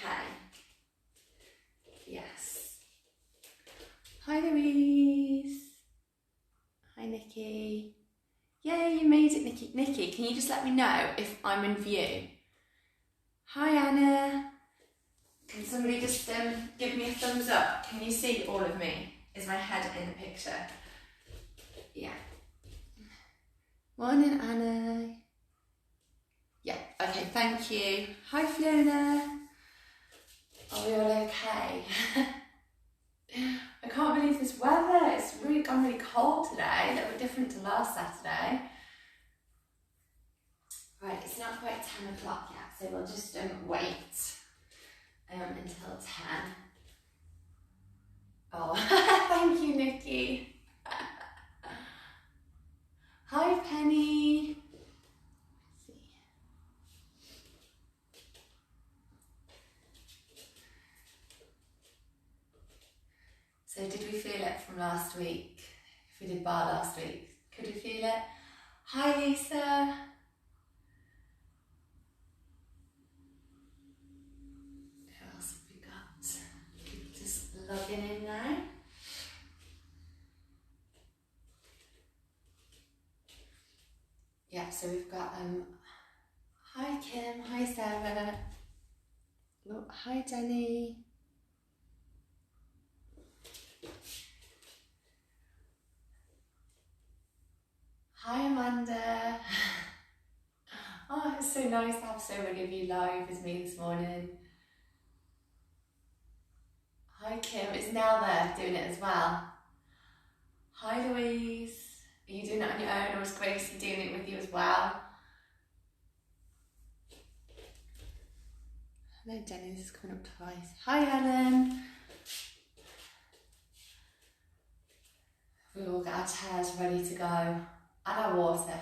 okay? Yes. Hi Louise. Hi Nikki. Yay, you made it, Nikki. Nikki, can you just let me know if I'm in view? Hi Anna. Can somebody just give me a thumbs up? Can you see all of me? Is my head in the picture? Yeah. Morning Anna. Yeah, okay, thank you. Hi Fiona. Are we all okay? I can't believe this weather. It's really gone really cold today, a little bit different to last Saturday. Right, it's not quite 10 o'clock yet, so we'll just wait until 10. Oh, thank you, Nikki. Hi, Penny. Let's see. So did we feel it from last week? If we did barre last week, could we feel it? Hi, Lisa. Who else have we got? People just logging in now. Yeah, so we've got hi Kim, hi Sarah, oh, hi Jenny. Hi Amanda. Oh, it's so nice to have so many of you live with me this morning. Hi Kim, is Nell there doing it as well? Hi Louise. Are you doing it on your own, or is Gracie doing it with you as well? Hello Jenny, this is coming up twice. Hi Helen. We all got our chairs ready to go, and our water.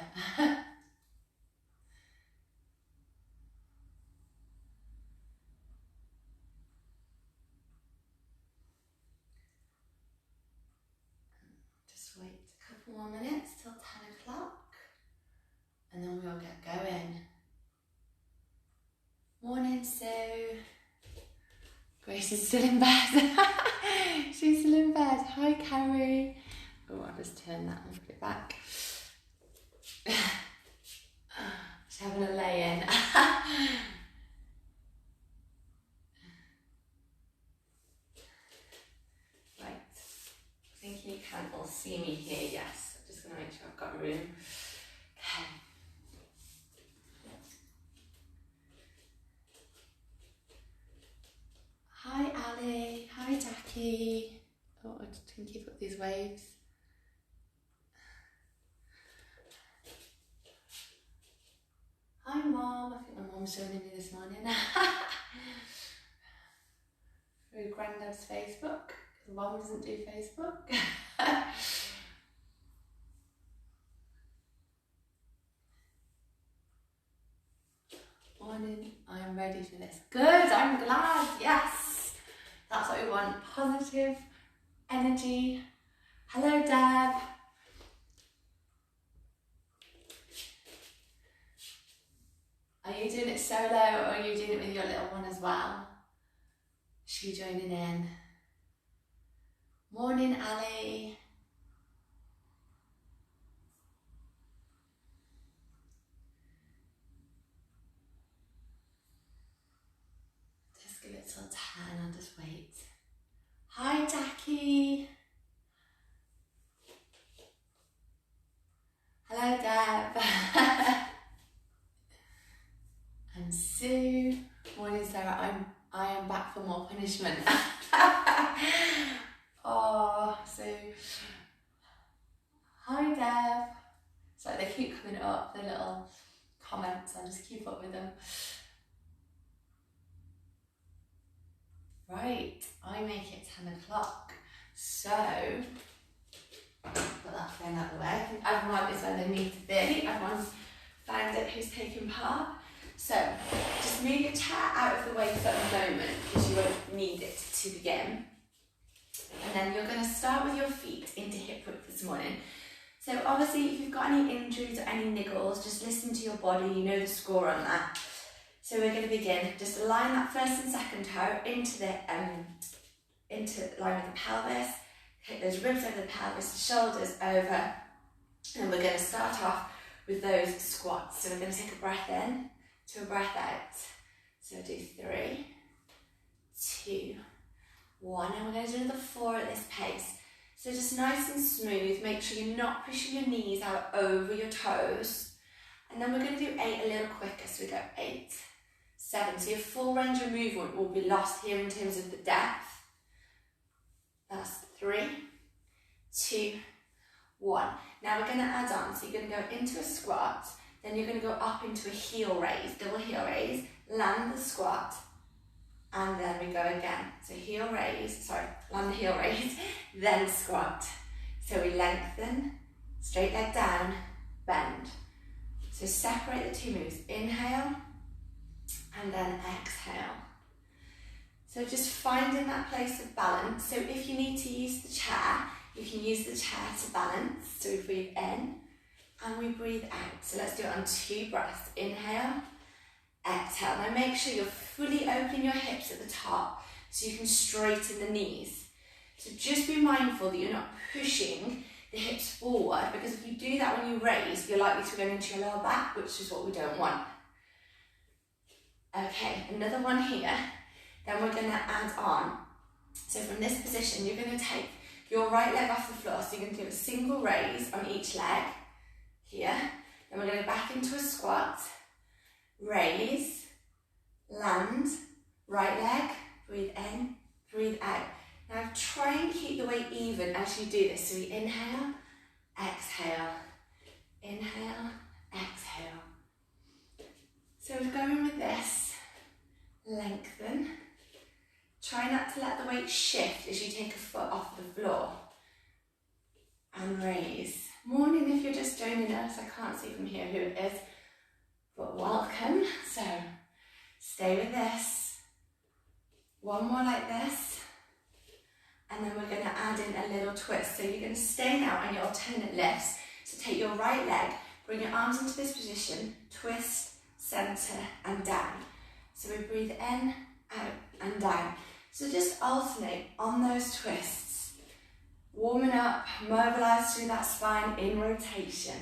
Just wait a couple more minutes till 10 o'clock, and then we'll get going. Morning Sue. Grace is still in bed. She's still in bed. Hi Carrie. Oh, I'll just turn that and put it back. She's having a lay in. Right. I think you can all see me here. Yes. I'm just going to make sure I've got room. Okay. Hi Ali. Hi Jackie. Oh, I just can keep up these waves. Hi Mom. I think my Mom's joining me this morning. Through Grandad's Facebook. Mom doesn't do Facebook. Morning. I'm ready for this. Good. I'm glad. Yes. That's what we want. Positive energy. Hello, Deb. Are you doing it solo, or are you doing it with your little one as well? Is she joining in? Morning, Ali. Just give it till 10. I'll just wait. Hi, Jackie. Hello, Deb. And Sue. Morning, Sarah. I am back for more punishment. Oh, Sue. Hi, Deb. So they keep coming up, the little comments. I'll just keep up with them. Right, I make it 10 o'clock. So, put that phone out of the way. I think everyone is where they need to be. Everyone's found it who's taking part. So, just move your chair out of the way for a moment, because you won't need it to begin. And then you're going to start with your feet into hip width this morning. So obviously if you've got any injuries or any niggles, just listen to your body, you know the score on that. So we're going to begin, just align that first and second toe into line with the pelvis, kick those ribs over the pelvis, the shoulders over, and we're going to start off with those squats. So we're going to take a breath in to a breath out. So do 3, 2, 1, and we're going to do another 4 at this pace. So just nice and smooth, make sure you're not pushing your knees out over your toes. And then we're going to do 8 a little quicker, so we go 8, 7. So your full range of movement will be lost here in terms of the depth. That's 3, 2, 1. Now we're going to add on, so you're going to go into a squat, then you're going to go up into a heel raise, double heel raise, land the squat, and then we go again. So heel raise, land the heel raise, then squat. So we lengthen, straight leg down, bend. So separate the two moves, inhale, and then exhale. So just finding that place of balance. So if you need to use the chair, you can use the chair to balance. So we breathe in and we breathe out. So let's do it on 2 breaths. Inhale, exhale. Now make sure you're fully opening your hips at the top so you can straighten the knees. So just be mindful that you're not pushing the hips forward, because if you do that when you raise, you're likely to go into your lower back, which is what we don't want. Okay, another one here. Then we're going to add on. So from this position, you're going to take your right leg off the floor. So you're going to do a single raise on each leg here. Then we're going to go back into a squat, raise, land, right leg, breathe in, breathe out. Now try and keep the weight even as you do this. So we inhale, exhale, inhale, exhale. So we're going with this, lengthen. Try not to let the weight shift as you take a foot off the floor. And raise. Morning if you're just joining us, I can't see from here who it is, but welcome. So stay with this. One more like this. And then we're going to add in a little twist. So you're going to stay now on your alternate lifts. So take your right leg, bring your arms into this position, twist, centre and down. So we breathe in, out and down. So just alternate on those twists. Warming up, mobilise through that spine in rotation.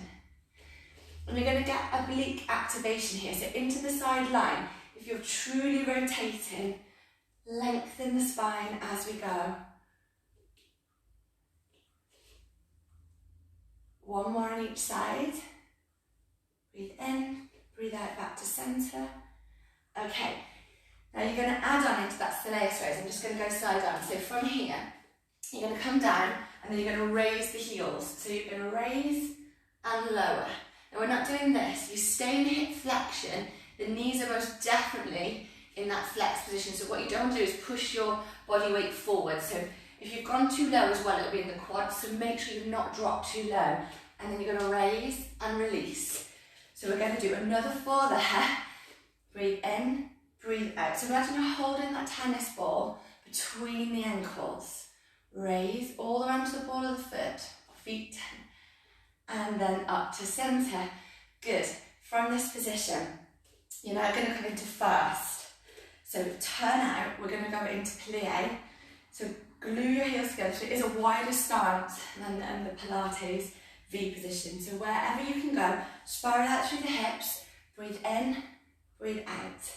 And you're going to get oblique activation here. So into the side line, if you're truly rotating, lengthen the spine as we go. One more on each side. Breathe in, breathe out back to centre. Okay, now you're going to add on into that soleus raise. I'm just going to go side on. So from here, you're going to come down and then you're going to raise the heels. So you're going to raise and lower. Now we're not doing this. You stay in hip flexion. The knees are most definitely in that flex position. So what you don't do is push your body weight forward. So if you've gone too low as well, it'll be in the quads, so make sure you've not dropped too low. And then you're going to raise and release. So we're going to do another 4 there. Breathe in, breathe out. So imagine you're holding that tennis ball between the ankles. Raise all the way onto the ball of the foot, feet, and then up to centre. Good. From this position, you're now going to come into first. So turn out, we're going to go into plie. So glue your heels together. So it is a wider stance than the Pilates V position. So wherever you can go, spiral out through the hips, breathe in, breathe out.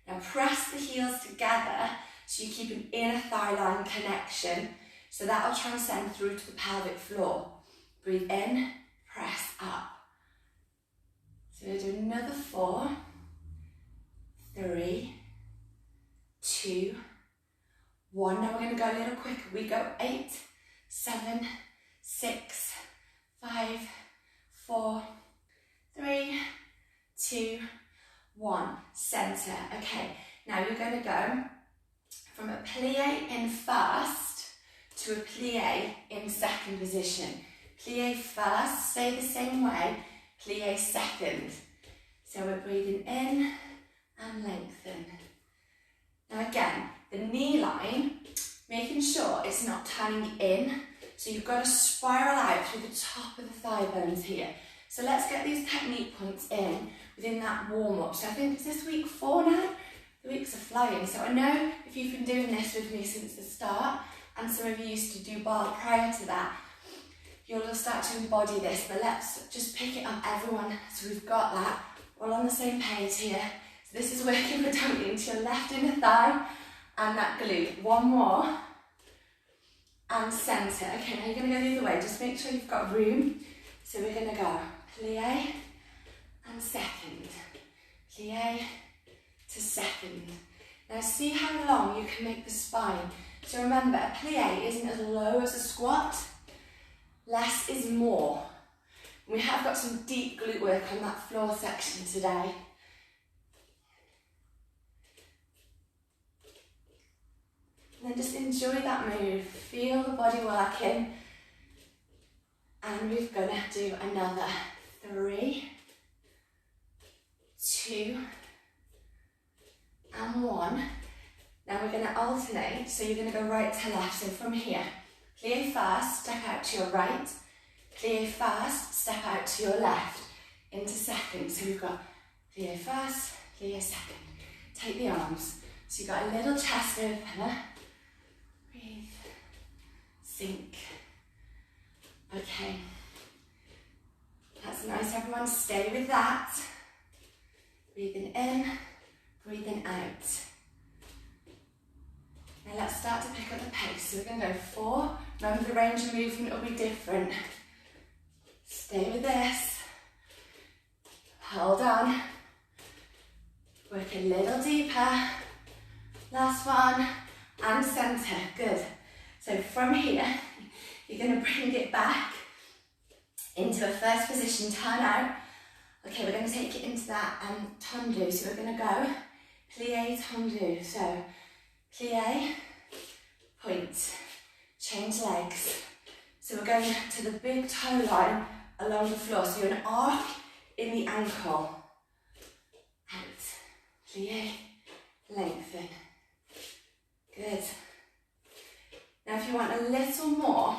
Now press the heels together so you keep an inner thigh line connection. So that will transcend through to the pelvic floor. Breathe in, press up. So we'll do another 4, 3, 2, 1. Now we're going to go a little quicker. We go 8, 7, 6, 5, 4, 3, 2, 1. Centre. Okay, now you're going to go from a plie in first to a plie in second position. Plie first, stay the same way, plie second. So we're breathing in and lengthen. Now again, the knee line, making sure it's not turning in. So you've got to spiral out through the top of the thigh bones here. So So let's get these technique points in within that warm-up. So I think it's this week 4 now. The weeks are flying. So I know if you've been doing this with me since the start, and some of you used to do barre prior to that, you'll start to embody this. But let's just pick it up, everyone. So we've got that. We're all on the same page here. So this is working predominantly into your left inner thigh and that glute. One more. And centre. Okay, now you're going to go the other way. Just make sure you've got room. So we're going to go plie and second. Plie to second. Now see how long you can make the spine. So remember, a plie isn't as low as a squat. Less is more. We have got some deep glute work on that floor section today. And then just enjoy that move. Feel the body working. And we're going to do another 3, 2, and 1. Now we're going to alternate, so you're going to go right to left. So from here, plie first, step out to your right. Plie first, step out to your left. Into second. So we've got plie first, plie second. Take the arms. So you've got a little chest opener. Breathe. Sink. Okay. That's nice, everyone. Stay with that. Breathing in, breathing out. Now let's start to pick up the pace. So we're going to go 4. Remember, the range of movement will be different. Stay with this. Hold on. Work a little deeper. Last one. And centre. Good. So from here, you're going to bring it back into a first position. Turn out. Okay, we're going to take it into that tendu. So we're going to go plie tendu. So plie, point, change legs. So we're going to the big toe line along the floor. So you're an arc in the ankle. Out, plie, lengthen. Good. Now if you want a little more,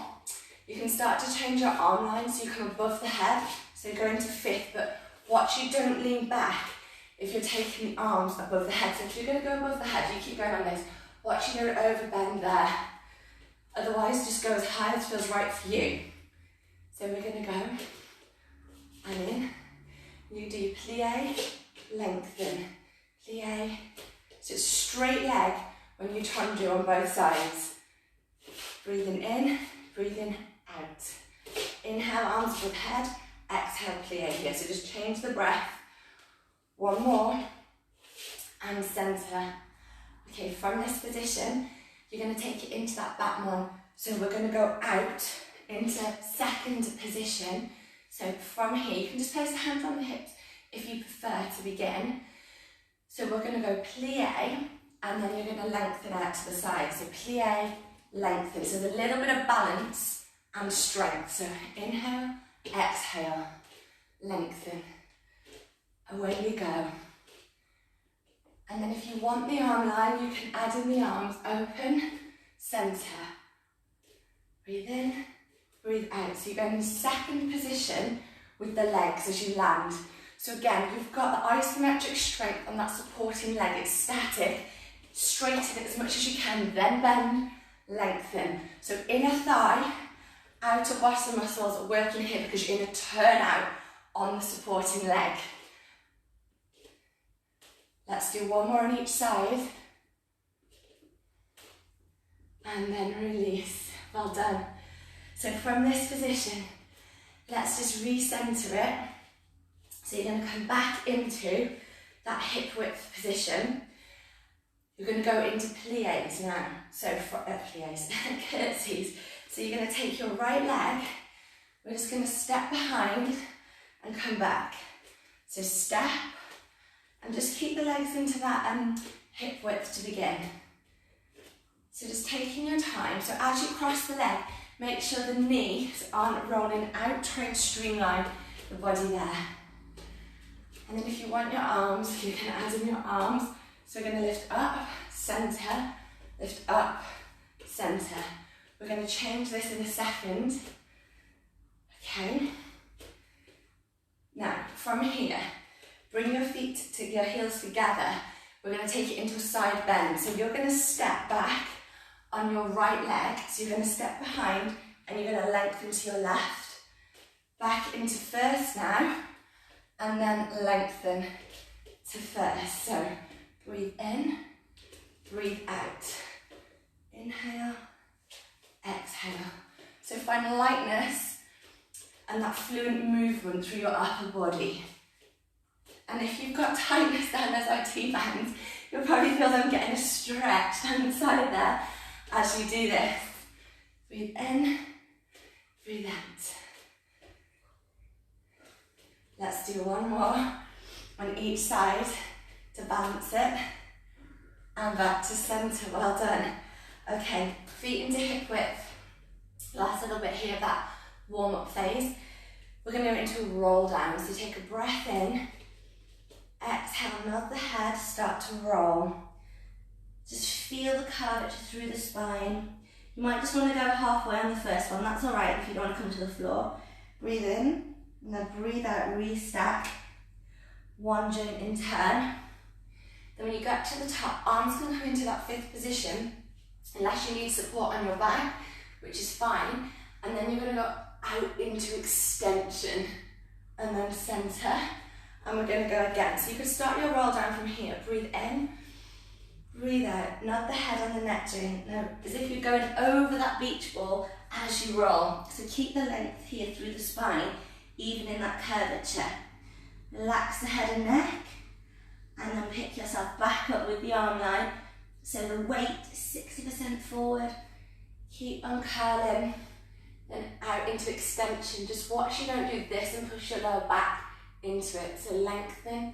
you can start to change your arm line so you come above the head. So go into 5th, but watch you don't lean back if you're taking the arms above the head. So if you're going to go above the head, you keep going on this. Watch you don't overbend there. Otherwise, just go as high as feels right for you. So we're going to go and in. You do plie, lengthen, plie. So it's straight leg when you tendu on both sides. Breathing in, breathing out. Inhale, arms above head. Exhale, plie here. So just change the breath. One more. And centre. Okay, from this position, you're going to take it into that back one. So we're going to go out into second position. So from here, you can just place the hands on the hips if you prefer to begin. So we're going to go plie, and then you're going to lengthen out to the side. So plie, lengthen. So there's a little bit of balance and strength. So inhale, exhale, lengthen. Away we go. And then if you want the arm line, you can add in the arms, open, centre. Breathe in, breathe out. So you're going in second position with the legs as you land. So again, you've got the isometric strength on that supporting leg. It's static. Straighten it as much as you can, then bend, lengthen. So inner thigh, outer bottom muscles are working here because you're going to turn out on the supporting leg. Let's do one more on each side. And then release. Well done. So from this position, let's just recenter it. So you're going to come back into that hip width position. You're going to go into plies now. So plies, curtsies. So you're going to take your right leg. We're just going to step behind and come back. So step. And just keep the legs into that hip width to begin. So just taking your time. So as you cross the leg, make sure the knees aren't rolling out, trying to streamline the body there. And then if you want your arms, you can add in your arms. So we're going to lift up, centre, lift up, centre. We're going to change this in a second. Okay. Now, from here, bring your feet to your heels together. We're going to take it into a side bend. So you're going to step back on your right leg. So you're going to step behind and you're going to lengthen to your left. Back into first now, and then lengthen to first. So breathe in, breathe out. Inhale, exhale. So find lightness and that fluent movement through your upper body. And if you've got tightness down those IT bands, you'll probably feel them getting a stretch down the side there as you do this. Breathe in, breathe out. Let's do one more on each side to balance it. And back to centre, well done. Okay, feet into hip width. Last little bit here of that warm-up phase. We're going to go into a roll down. So take a breath in. Exhale, nod the head, start to roll. Just feel the curvature through the spine. You might just want to go halfway on the first one. That's all right if you don't want to come to the floor. Breathe in, and then breathe out, restack. One joint in turn. Then when you get to the top, arms can come into that fifth position, unless you need support on your back, which is fine. And then you're going to go out into extension, and then centre. And we're going to go again. So you can start your roll down from here. Breathe in, breathe out. Nod the head on the neck joint. Now, as if you're going over that beach ball as you roll. So keep the length here through the spine, even in that curvature. Relax the head and neck. And then pick yourself back up with the arm line. So the weight is 60% forward. Keep on curling. Then out into extension. Just watch you don't do this and push your lower back into it. So lengthen,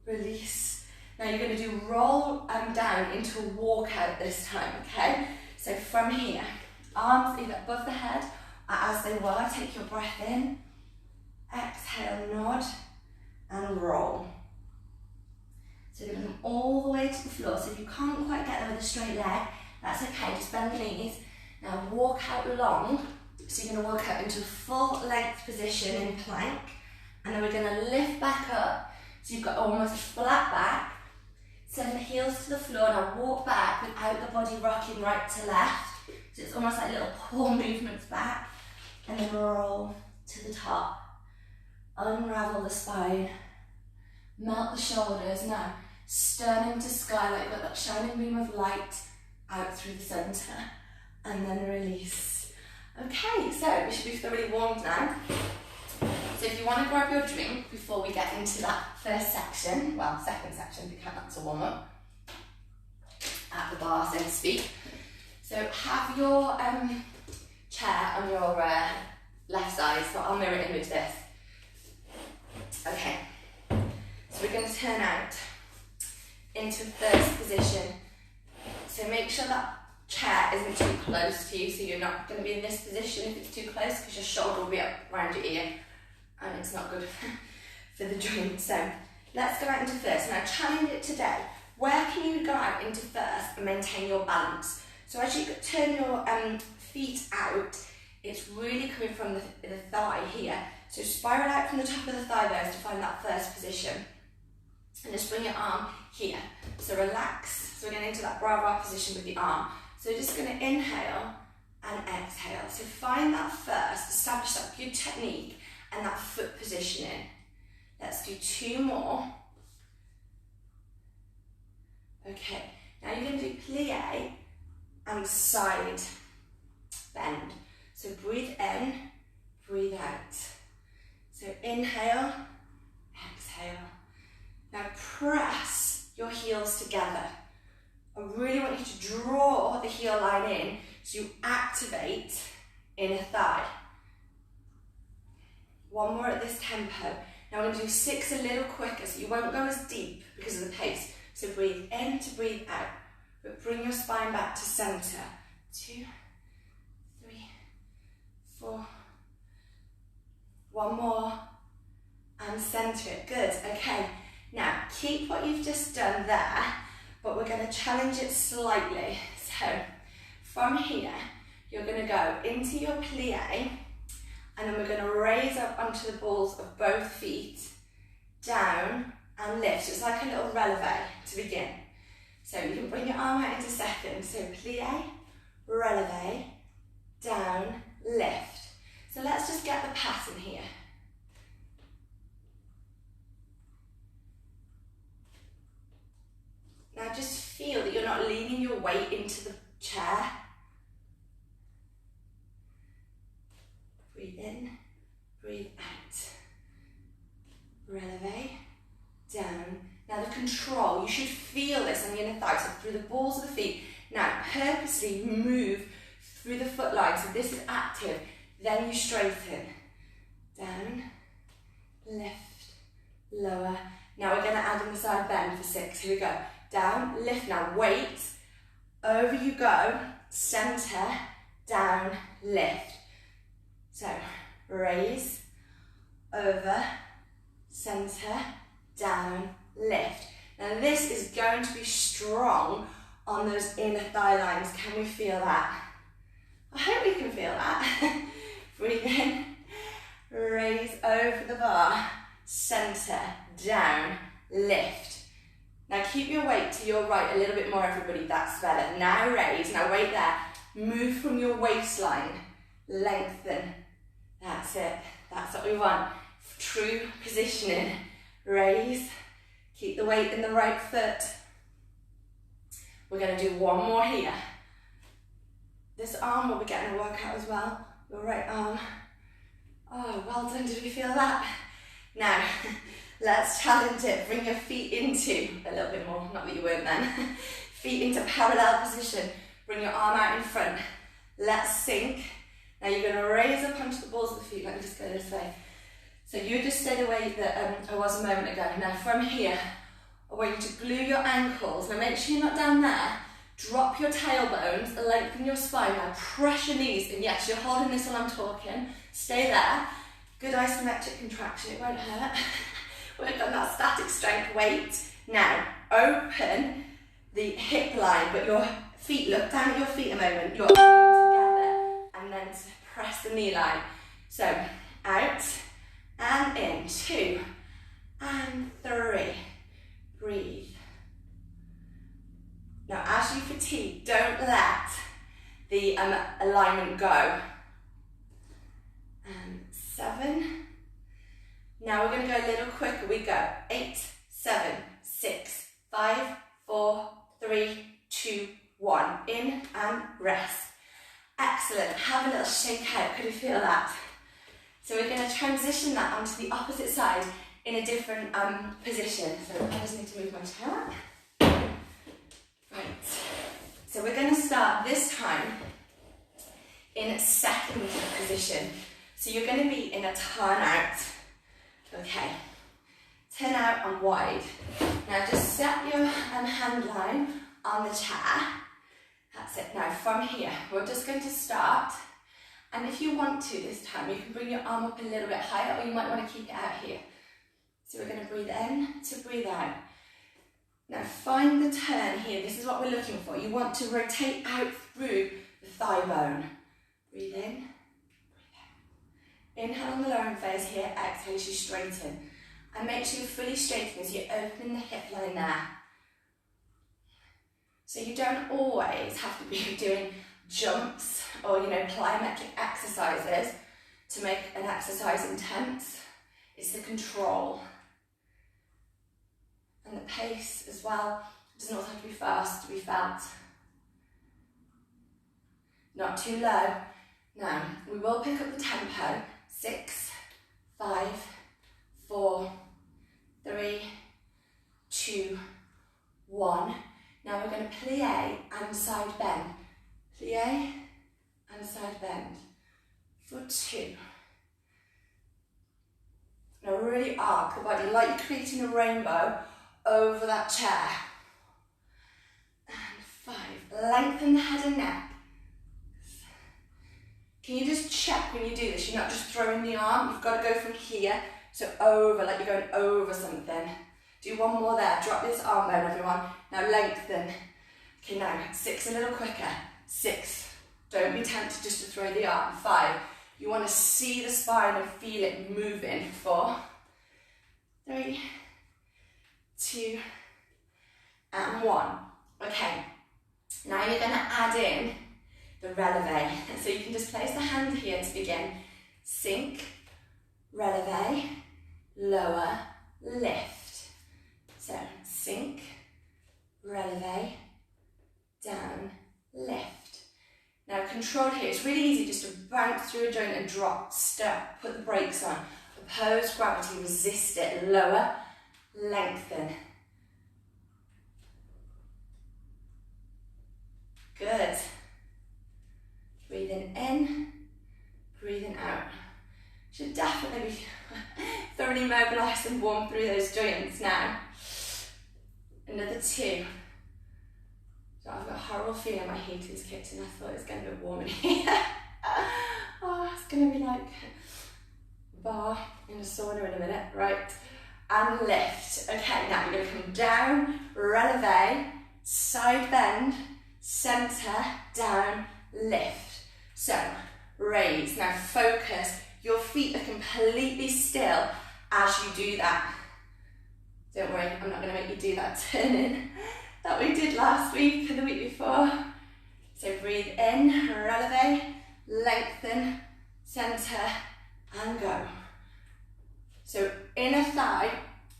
release. Now you're going to do roll down into a walkout this time, okay? So from here, arms either above the head or as they were. Take your breath in, exhale, nod, and roll. So bring them all the way to the floor. So if you can't quite get there with a straight leg, that's okay, just bend the knees. Now walk out long. So you're going to walk out into a full length position in plank. And then we're going to lift back up, so you've got almost a flat back. Send the heels to the floor, now walk back without the body rocking right to left. So it's almost like little paw movements back. And then roll to the top. Unravel the spine. Melt the shoulders. Now, sternum to skylight, got that shining beam of light out through the centre. And then release. Okay, so we should be thoroughly warmed now. So if you want to grab your drink before we get into that first section, well, second section, because that's a warm-up, at the bar, so to speak. So have your chair on your left side, so I'll mirror it in with this. Okay, so we're going to turn out into first position. So make sure that chair isn't too close to you, so you're not going to be in this position if it's too close, because your shoulder will be up around your ear. And it's not good for the joint. So let's go out into first. Now challenge it today. Where can you go out into first and maintain your balance? So as you turn your feet out, it's really coming from the thigh here. So spiral out from the top of the thigh bones to find that first position. And just bring your arm here. So relax. So we're getting into that bra position with the arm. So we're just going to inhale and exhale. So find that first, establish that good technique and that foot positioning. Let's do two more. Okay, now you're going to do plie and side bend. So breathe in, breathe out. So inhale, exhale. Now press your heels together. I really want you to draw the heel line in so you activate inner thigh. One more at this tempo. Now we're going to do 6 a little quicker, so you won't go as deep because of the pace. So breathe in to breathe out, but bring your spine back to center. 2, 3, 4. One more, and center it. Good, okay. Now keep what you've just done there, but we're going to challenge it slightly. So from here, you're going to go into your plie, And then we're going to raise up onto the balls of both feet, down and lift. So it's like a little releve to begin. So you can bring your arm out into second. So plie, releve, down, lift. So let's just get the pattern here. Now just feel that you're not leaning your weight into the chair. Breathe in, breathe out. Releve, down. Now the control, you should feel this on the inner thighs, so through the balls of the feet. Now purposely move through the foot line, so this is active. Then you straighten. Down, lift, lower. Now we're going to add in the side bend for 6. Here we go. Down, lift now, weight. Over you go. Centre, down, lift. So, raise, over, centre, down, lift. Now this is going to be strong on those inner thigh lines. Can we feel that? I hope you can feel that. Breathe in, raise over the bar, centre, down, lift. Now keep your weight to your right a little bit more, everybody, that's better. Now raise, now wait there. Move from your waistline, lengthen. That's it, that's what we want. True positioning. Raise, keep the weight in the right foot. We're going to do one more here. This arm will be getting a workout as well. Your right arm. Oh, well done, did we feel that? Now, let's challenge it. Bring your feet into, a little bit more, not that you weren't then. Feet into parallel position. Bring your arm out in front. Let's sink. Now you're going to raise up onto the balls of the feet. Let me just go this way. So you just stay the way that I was a moment ago. Now from here, I want you to glue your ankles. Now make sure you're not down there. Drop your tailbones, lengthen your spine. Now press your knees. And yes, you're holding this while I'm talking. Stay there. Good isometric contraction, it won't hurt. Work on that static strength weight. Now, open the hip line, but your feet, look down at your feet a moment. You're together, and then press the knee line. So, out and in. 2 and 3. Breathe. Now, as you fatigue, don't let the alignment go. And 7. Now we're going to go a little quicker. We go 8, 7, 6, 5, 4, 3, 2, 1. In and rest. Excellent. Have a little shake out. Could you feel that? So we're going to transition that onto the opposite side in a different position. So I just need to move my chair. Right. So we're going to start this time in second position. So you're going to be in a turn out. Okay. Turn out and wide. Now just set your hand line on the chair. That's it. Now from here, we're just going to start. And if you want to this time, you can bring your arm up a little bit higher, or you might want to keep it out here. So we're going to breathe in to breathe out. Now find the turn here. This is what we're looking for. You want to rotate out through the thigh bone. Breathe in, breathe out. Inhale on the lowering phase here. Exhale as you straighten. And make sure you're fully straightening, so you're opening the hip line there. So you don't always have to be doing jumps or, plyometric exercises to make an exercise intense. It's the control. And the pace as well. It doesn't always have to be fast to be felt. Not too low. Now, we will pick up the tempo. 6, 5, 4, 3, 2, 1. Now we're going to plie and side bend. Plie and side bend for 2. Now really arc the body like you're creating a rainbow over that chair. And 5. Lengthen the head and neck. Can you just check when you do this? You're not just throwing the arm. You've got to go from here, so over, like you're going over something. Do one more there. Drop this arm bone, everyone. Now lengthen. Okay, now 6 a little quicker. 6. Don't be tempted just to throw the arm. 5. You want to see the spine and feel it moving. 4, 3, 2, and 1. Okay, now you're going to add in the releve. So you can just place the hand here to begin. Sink, releve, lower, lift. So sink, releve, down, lift. Now control here, it's really easy just to bounce through a joint and drop, stop, put the brakes on. Opposed gravity, resist it, lower, lengthen. Good. Breathing in, breathing out. Should definitely be thoroughly mobilised and warm through those joints now. Another 2. So I've got a horrible feeling my heater's kicked in. I thought it was going to be warm in here. Oh, it's going to be like a bar in a sauna in a minute. Right, and lift. Okay, now you're going to come down, releve, side bend, centre, down, lift. So, raise. Now focus. Your feet are completely still as you do that. Don't worry, I'm not going to make you do that turning that we did last week and the week before. So breathe in, releve, lengthen, centre, and go. So inner thigh,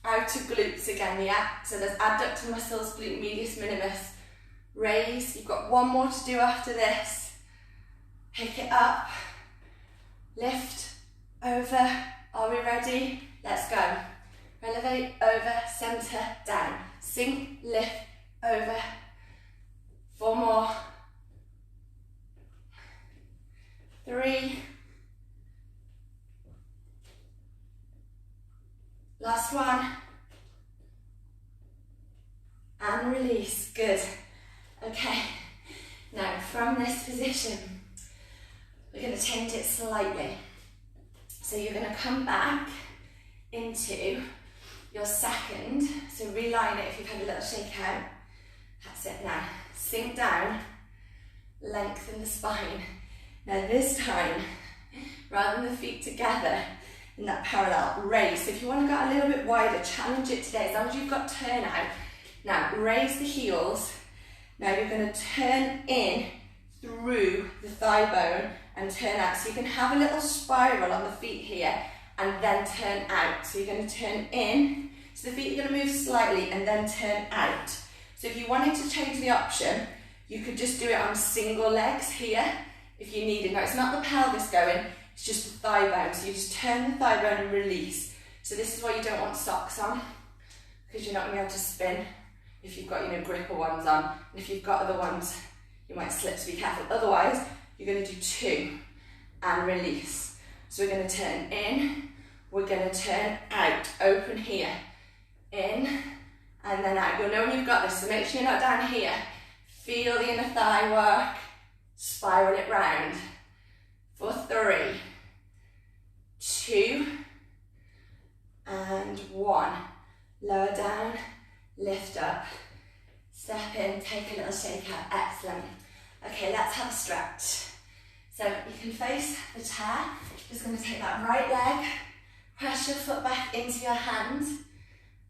outer glutes again, yeah? So there's adductor muscles, glute medius minimus. Raise, you've got one more to do after this. Pick it up, lift, over. Are we ready? Let's go. Releve, over, centre, down. Sink, lift, over. 4 more. 3. Last one. And release. Good. Okay. Now from this position, we're going to change it slightly. So you're going to come back into your second. So reline it if you've had a little shake out. That's it now. Sink down, lengthen the spine. Now this time, rather than the feet together in that parallel, raise. So if you want to go a little bit wider, challenge it today, as long as you've got turn out. Now raise the heels. Now you're going to turn in through the thigh bone and turn out. So you can have a little spiral on the feet here and then turn out. So you're going to turn in. So the feet are going to move slightly and then turn out. So if you wanted to change the option, you could just do it on single legs here if you needed. Now it's not the pelvis going, it's just the thigh bone. So you just turn the thigh bone and release. So this is why you don't want socks on, because you're not going to be able to spin if you've got, gripper ones on. And if you've got other ones, you might slip, so be careful. Otherwise, you're going to do 2 and release. So we're going to turn in, we're going to turn out, open here, in, and then out. You'll know when you've got this, so make sure you're not down here. Feel the inner thigh work, spiral it round. For 3, 2, and 1. Lower down, lift up, step in, take a little shake out. Excellent. Okay, let's have a stretch. So you can face the chair. Just going to take that right leg, press your foot back into your hand,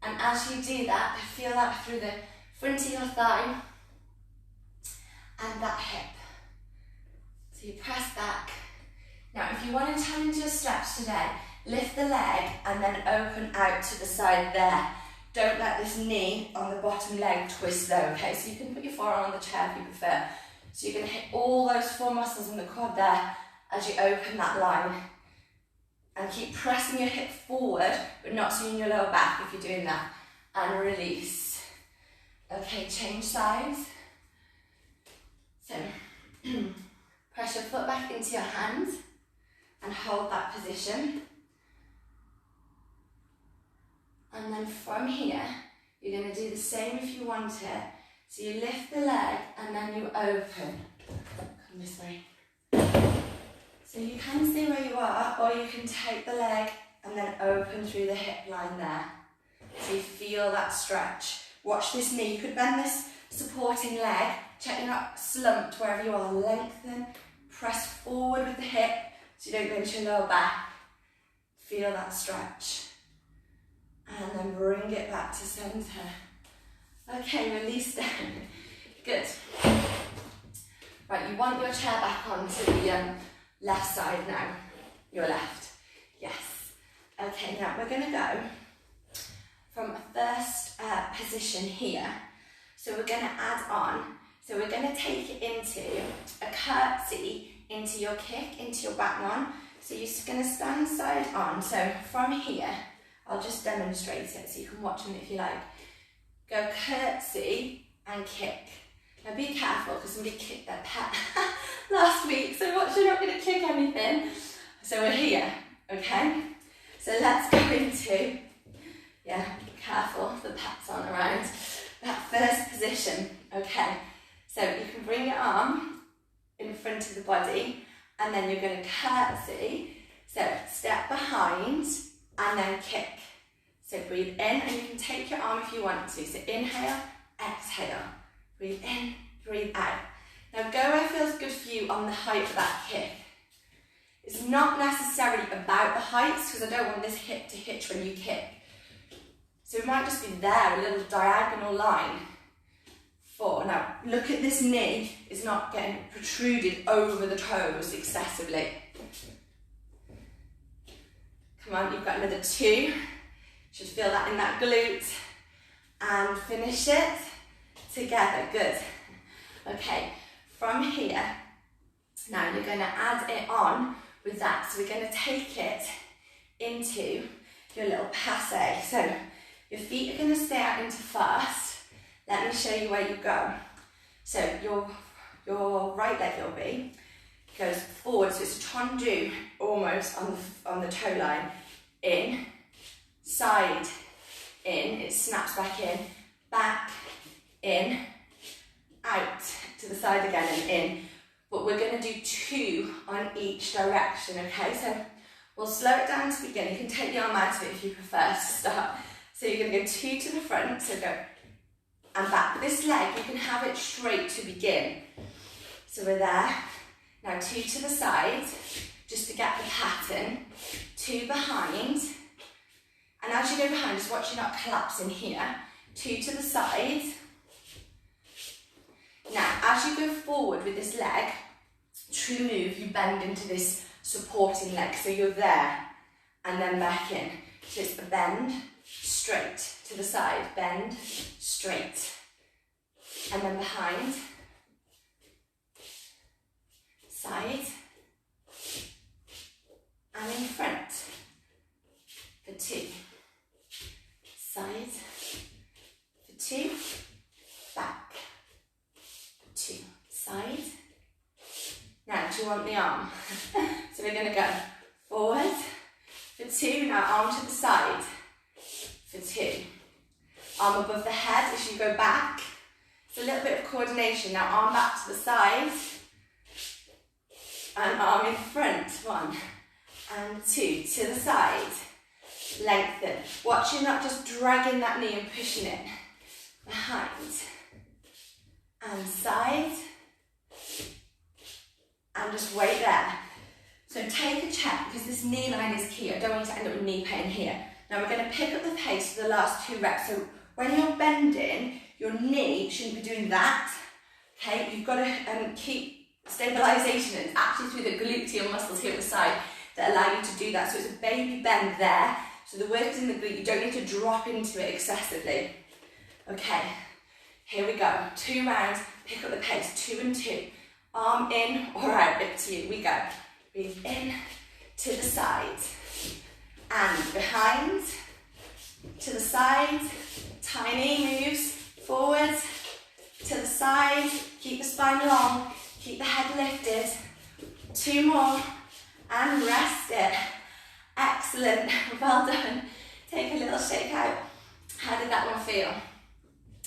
and as you do that, feel that through the front of your thigh and that hip. So you press back. Now if you want to challenge your stretch today, lift the leg and then open out to the side there. Don't let this knee on the bottom leg twist though, okay? So you can put your forearm on the chair if you prefer. So you're going to hit all those 4 muscles in the quad there as you open that line. And keep pressing your hip forward, but not seeing your lower back if you're doing that. And release. Okay, change sides. So, press your foot back into your hand and hold that position. And then from here, you're going to do the same if you want it. So you lift the leg and then you open. Come this way. So you can stay where you are, or you can take the leg and then open through the hip line there. So you feel that stretch. Watch this knee. You could bend this supporting leg. Check you're not slumped wherever you are. Lengthen. Press forward with the hip so you don't go into your lower back. Feel that stretch. And then bring it back to centre. Okay, release down. Good. Right, you want your chair back onto the left side now. Your left. Yes. Okay, now we're going to go from first position here. So we're going to add on. So we're going to take it into a curtsy, into your kick, into your back one. So you're going to stand side on. So from here, I'll just demonstrate it so you can watch them if you like. Go curtsy and kick. Now be careful because somebody kicked their pet last week, so watch you're not going to kick anything. So we're here, okay? So let's go into, yeah, be careful, the pets aren't around, that first position, okay? So you can bring your arm in front of the body and then you're going to curtsy. So step behind and then kick. So breathe in and you can take your arm if you want to. So inhale, exhale. Breathe in, breathe out. Now go where it feels good for you on the height of that kick. It's not necessarily about the heights because I don't want this hip to hitch when you kick. So it might just be there, a little diagonal line. 4. Now look at this knee, it's not getting protruded over the toes excessively. Come on, you've got another 2. Should feel that in that glute. And finish it together, good. Okay, from here, now you're going to add it on with that. So we're going to take it into your little passe. So your feet are going to stay out into first. Let me show you where you go. So your right leg goes forward, so it's a tendu almost on the toe line. In, side, in, it snaps back in, out, to the side again and in. But we're going to do 2 on each direction, okay? So we'll slow it down to begin. You can take the arm out of it if you prefer to start. So you're going to go 2 to the front, so go and back. But this leg, you can have it straight to begin. So we're there. Now 2 to the side, just to get the pattern. 2 behind. And as you go behind, just watch you not collapsing here. 2 to the side. Now, as you go forward with this leg, true move, you bend into this supporting leg. So you're there and then back in. So it's a bend, straight, to the side, bend, straight. And then behind, side, and in front for 2. Side for 2, back for 2, side. Now, do you want the arm? So we're going to go forward for 2, now arm to the side for 2. Arm above the head as you go back. It's a little bit of coordination. Now arm back to the side and arm in front. 1 and 2 to the side. Lengthen. Watch you not just dragging that knee and pushing it behind. And side. And just wait there. So take a check because this knee line is key. I don't want you to end up with knee pain here. Now we're going to pick up the pace for the last 2 reps. So when you're bending, your knee shouldn't be doing that. Okay, you've got to keep stabilisation. It's actually through the gluteal muscles here at the side that allow you to do that. So it's a baby bend there. So the work is in the glute. You don't need to drop into it excessively. Okay, here we go. 2 rounds. Pick up the pace. 2 and 2. Arm in or out. Up to you. We go. Breathe in to the side and behind to the side. Tiny moves forward to the side. Keep the spine long. Keep the head lifted. 2 more and rest it. Excellent. Well done. Take a little shake out. How did that one feel?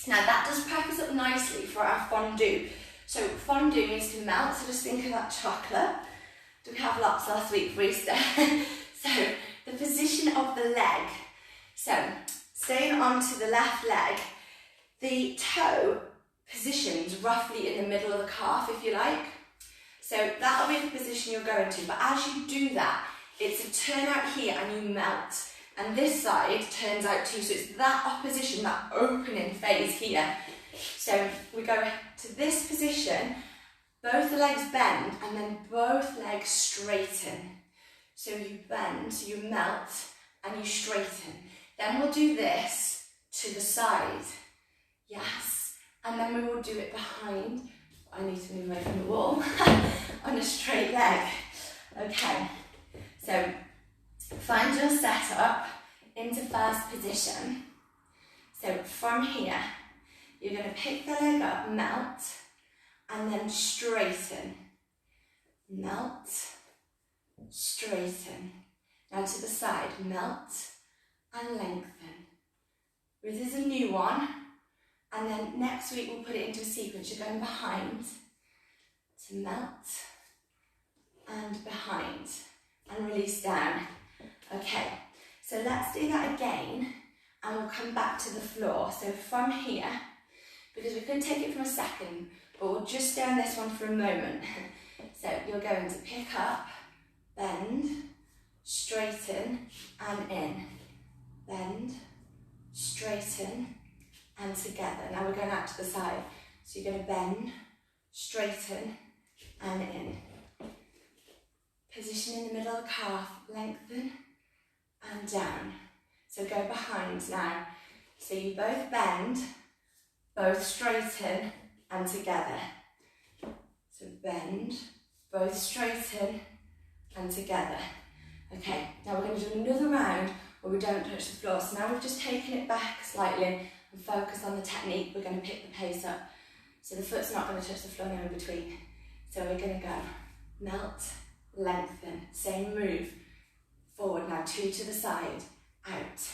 Now that does prep us up nicely for our fondue. So fondue needs to melt, so just think of that chocolate. Did we have lots last week for Easter? So the position of the leg. So staying onto the left leg, the toe positions roughly in the middle of the calf, if you like. So that'll be the position you're going to, but as you do that, it's a turn out here and you melt. And this side turns out too, so it's that opposition, that opening phase here. So we go to this position, both the legs bend, and then both legs straighten. So you bend, so you melt, and you straighten. Then we'll do this to the side. Yes. And then we will do it behind. I need to move away from the wall. On a straight leg. Okay. So find your setup into first position. So from here, you're going to pick the leg up, melt, and then straighten. Melt, straighten. Now to the side, melt and lengthen. This is a new one. And then next week we'll put it into a sequence. You're going behind to melt and behind and release down. Okay, so let's do that again and we'll come back to the floor. So from here, because we could take it from a second, but we'll just stay on this one for a moment. So you're going to pick up, bend, straighten and in. Bend, straighten and together. Now we're going out to the side. So you're going to bend, straighten and in. Position in the middle of the calf, lengthen and down. So go behind now. So you both bend, both straighten and together. So bend, both straighten and together. Okay, now we're going to do another round where we don't touch the floor. So now we've just taken it back slightly and focus on the technique. We're going to pick the pace up. So the foot's not going to touch the floor now in between. So we're going to go melt, lengthen, same move. Forward now, 2 to the side, out.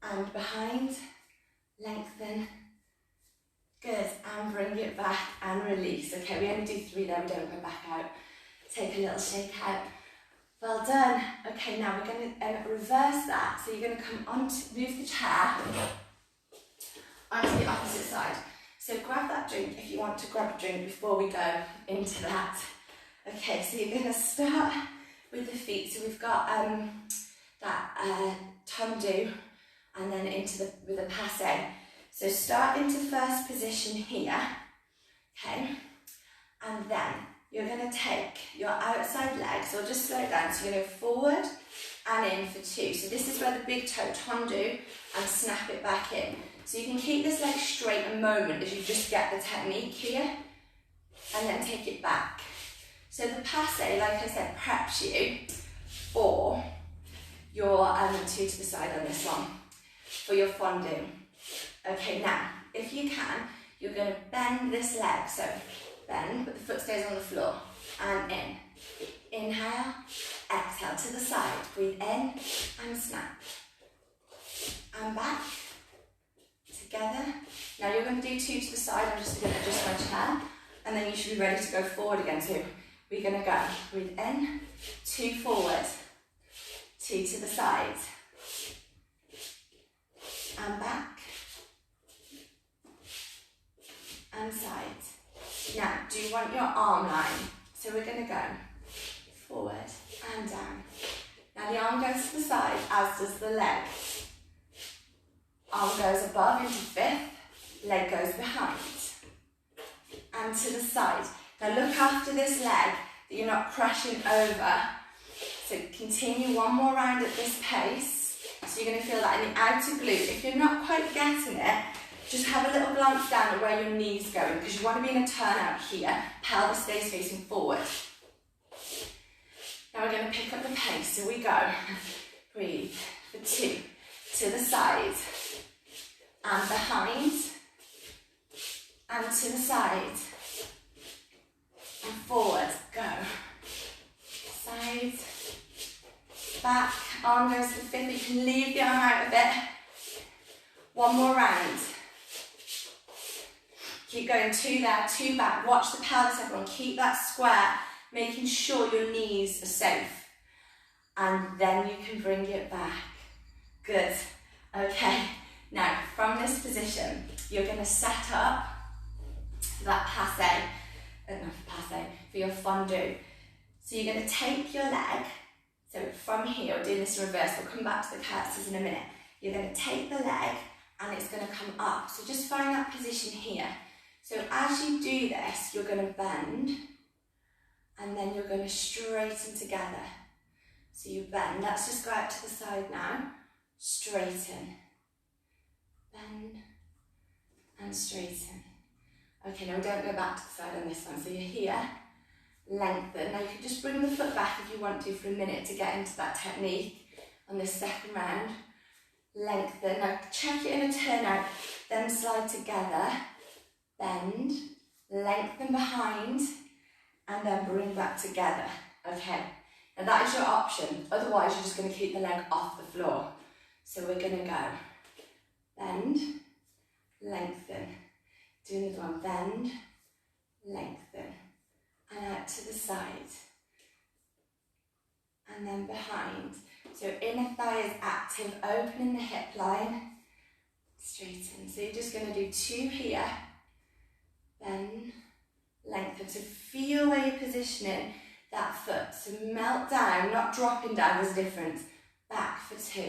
And behind, lengthen. Good, and bring it back and release. Okay, we only do 3 there, we don't go back out. Take a little shake out. Well done. Okay, now we're going to reverse that. So you're going to come on to, move the chair onto the opposite side. So grab that drink if you want to grab a drink before we go into that. Okay, so you're going to start with the feet. So we've got that tendu and then into with the passe. So start into first position here, okay? And then you're going to take your outside leg, so just slow it down. So you're going to go forward and in for 2. So this is where the big toe tendu and snap it back in. So you can keep this leg straight a moment as you just get the technique here and then take it back. So the passe, like I said, preps you for your 2 to the side on this one, for your fondue. Okay, now, if you can, you're going to bend this leg. So bend, but the foot stays on the floor. And in. Inhale, exhale to the side. Breathe in and snap. And back. Together. Now you're going to do 2 to the side. I'm just going to adjust my chair. And then you should be ready to go forward again too. We're going to go. Breathe in, 2 forward, 2 to the side. And back. And side. Now, do you want your arm line? So we're going to go forward and down. Now the arm goes to the side, as does the leg. Arm goes above into 5th, leg goes behind. And to the side. Now look after this leg that you're not crashing over. So continue one more round at this pace. So you're going to feel that in the outer glute. If you're not quite getting it, just have a little glance down at where your knee's going, because you want to be in a turnout here. Pelvis stays facing forward. Now we're going to pick up the pace. So we go. Breathe for 2. To the side. And behind. And to the side. And forward. Go. Side. Back. Arm goes to the 5th. You can leave the arm out of it. One more round. Keep going, 2 there, 2 back. Watch the pelvis, everyone. Keep that square, making sure your knees are safe. And then you can bring it back. Good. Okay. Now, from this position, you're going to set up that passe, for your fondue. So you're going to take your leg, so from here, we'll do this in reverse, we'll come back to the curtsies in a minute. You're going to take the leg and it's going to come up. So just find that position here. So as you do this, you're going to bend and then you're going to straighten together. So you bend, let's just go out to the side now, straighten, bend and straighten. Okay, now don't go back to the side on this one. So you're here, lengthen. Now you can just bring the foot back if you want to for a minute to get into that technique on this second round. Lengthen, now check it in a turnout, then slide together, bend, lengthen behind, and then bring back together, okay? Now that is your option, otherwise you're just going to keep the leg off the floor. So we're going to go, bend, lengthen, do another one, bend, lengthen, and out to the side, and then behind. So inner thigh is active, opening the hip line, straighten. So you're just going to do 2 here, bend, lengthen. So feel where you're positioning that foot. So melt down, not dropping down, there's a difference. Back for 2.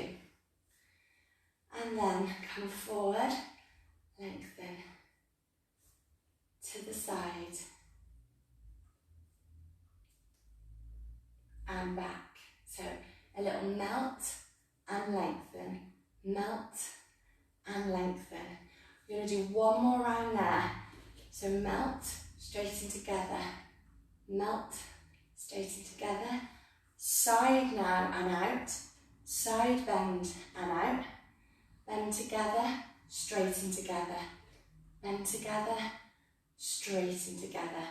And then come forward, lengthen, to the side, and back. So a little melt and lengthen, melt and lengthen. We're going to do one more round there. So melt, straighten together, melt, straighten together, side now and out, side bend and out, bend together, straighten together, bend together, straighten together,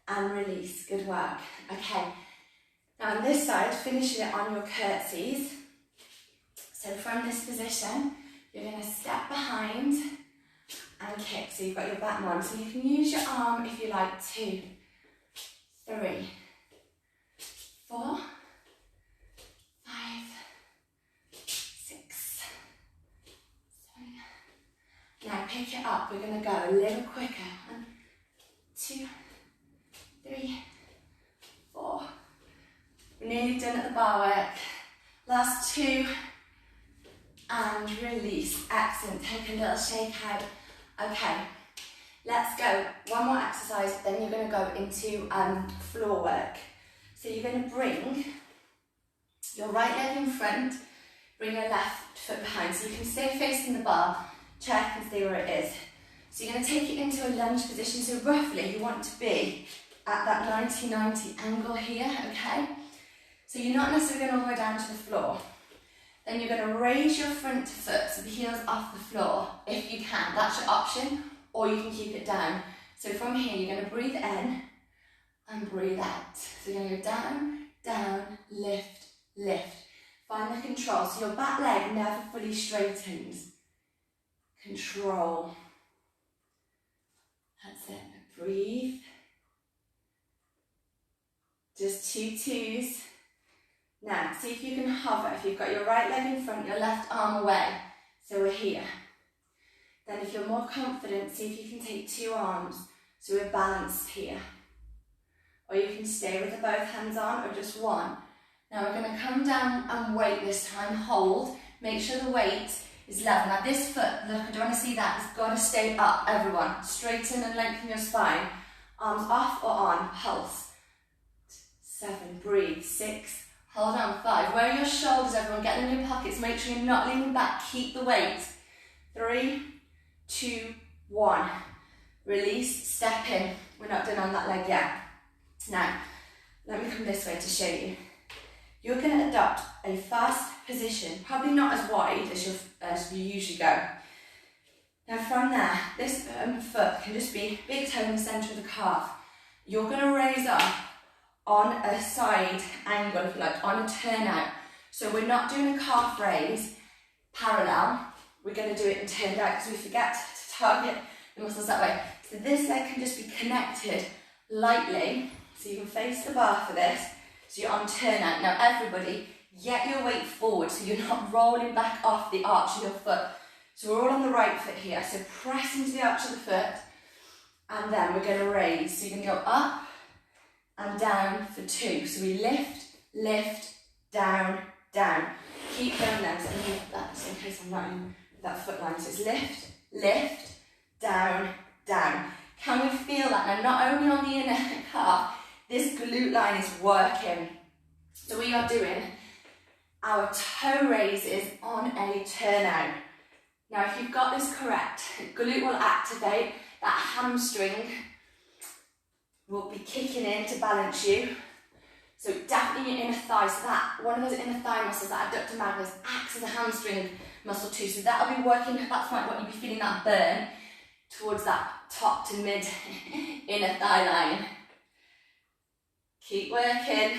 and release. Good work. Okay. Now on this side, finishing it on your curtsies. So from this position, you're going to step behind and kick. So you've got your back on. So you can use your arm if you like. 2, 3, 4, 5, 6, 7. Now pick it up. We're going to go a little quicker. 1, 2, 3, 4. We're nearly done at the bar work. Last 2, and release. Excellent. Take a little shake out. Okay, let's go. One more exercise, then you're going to go into floor work. So you're going to bring your right leg in front, bring your left foot behind. So you can stay facing the bar, check and stay where it is. So you're going to take it into a lunge position. So roughly you want to be at that 90-90 angle here, okay? So you're not necessarily going all the way down to the floor. Then you're going to raise your front foot so the heel's off the floor, if you can. That's your option, or you can keep it down. So from here, you're going to breathe in and breathe out. So you're going to go down, down, lift, lift. Find the control. So your back leg never fully straightens. Control. That's it. Breathe. Just 2 2s. Now, see if you can hover. If you've got your right leg in front, your left arm away. So we're here. Then if you're more confident, see if you can take 2 arms. So we're balanced here. Or you can stay with the both hands on or just one. Now we're going to come down and wait this time. Hold. Make sure the weight is level. Now this foot, look, I don't want to see that. It's got to stay up, everyone. Straighten and lengthen your spine. Arms off or on. Pulse. 7. Breathe. 6. Hold on, 5. Where are your shoulders, everyone? Get them in your pockets. Make sure you're not leaning back. Keep the weight. 3, 2, 1. Release, step in. We're not done on that leg yet. Now, let me come this way to show you. You're going to adopt a fast position, probably not as wide as you usually go. Now from there, this foot can just be big toe in the centre of the calf. You're going to raise up on a side angle, if you like, on a turnout. So we're not doing a calf raise parallel. We're going to do it in turned out because we forget to target the muscles that way. So this leg can just be connected lightly. So you can face the bar for this. So you're on turnout. Now everybody, get your weight forward so you're not rolling back off the arch of your foot. So we're all on the right foot here. So press into the arch of the foot and then we're going to raise. So you can go up, and down for 2. So we lift, lift, down, down. Keep going then, so I need that just in case I'm not in that foot line. So it's lift, lift, down, down. Can we feel that? Now, not only on the inner calf, this glute line is working. So we are doing our toe raises on a turnout. Now, if you've got this correct, glute will activate, that hamstring will be kicking in to balance you. So definitely your inner thigh, so that one of those inner thigh muscles, that adductor magnus, acts as a hamstring muscle too. So that'll be working, that's what you'll be feeling that burn towards that top to mid inner thigh line. Keep working.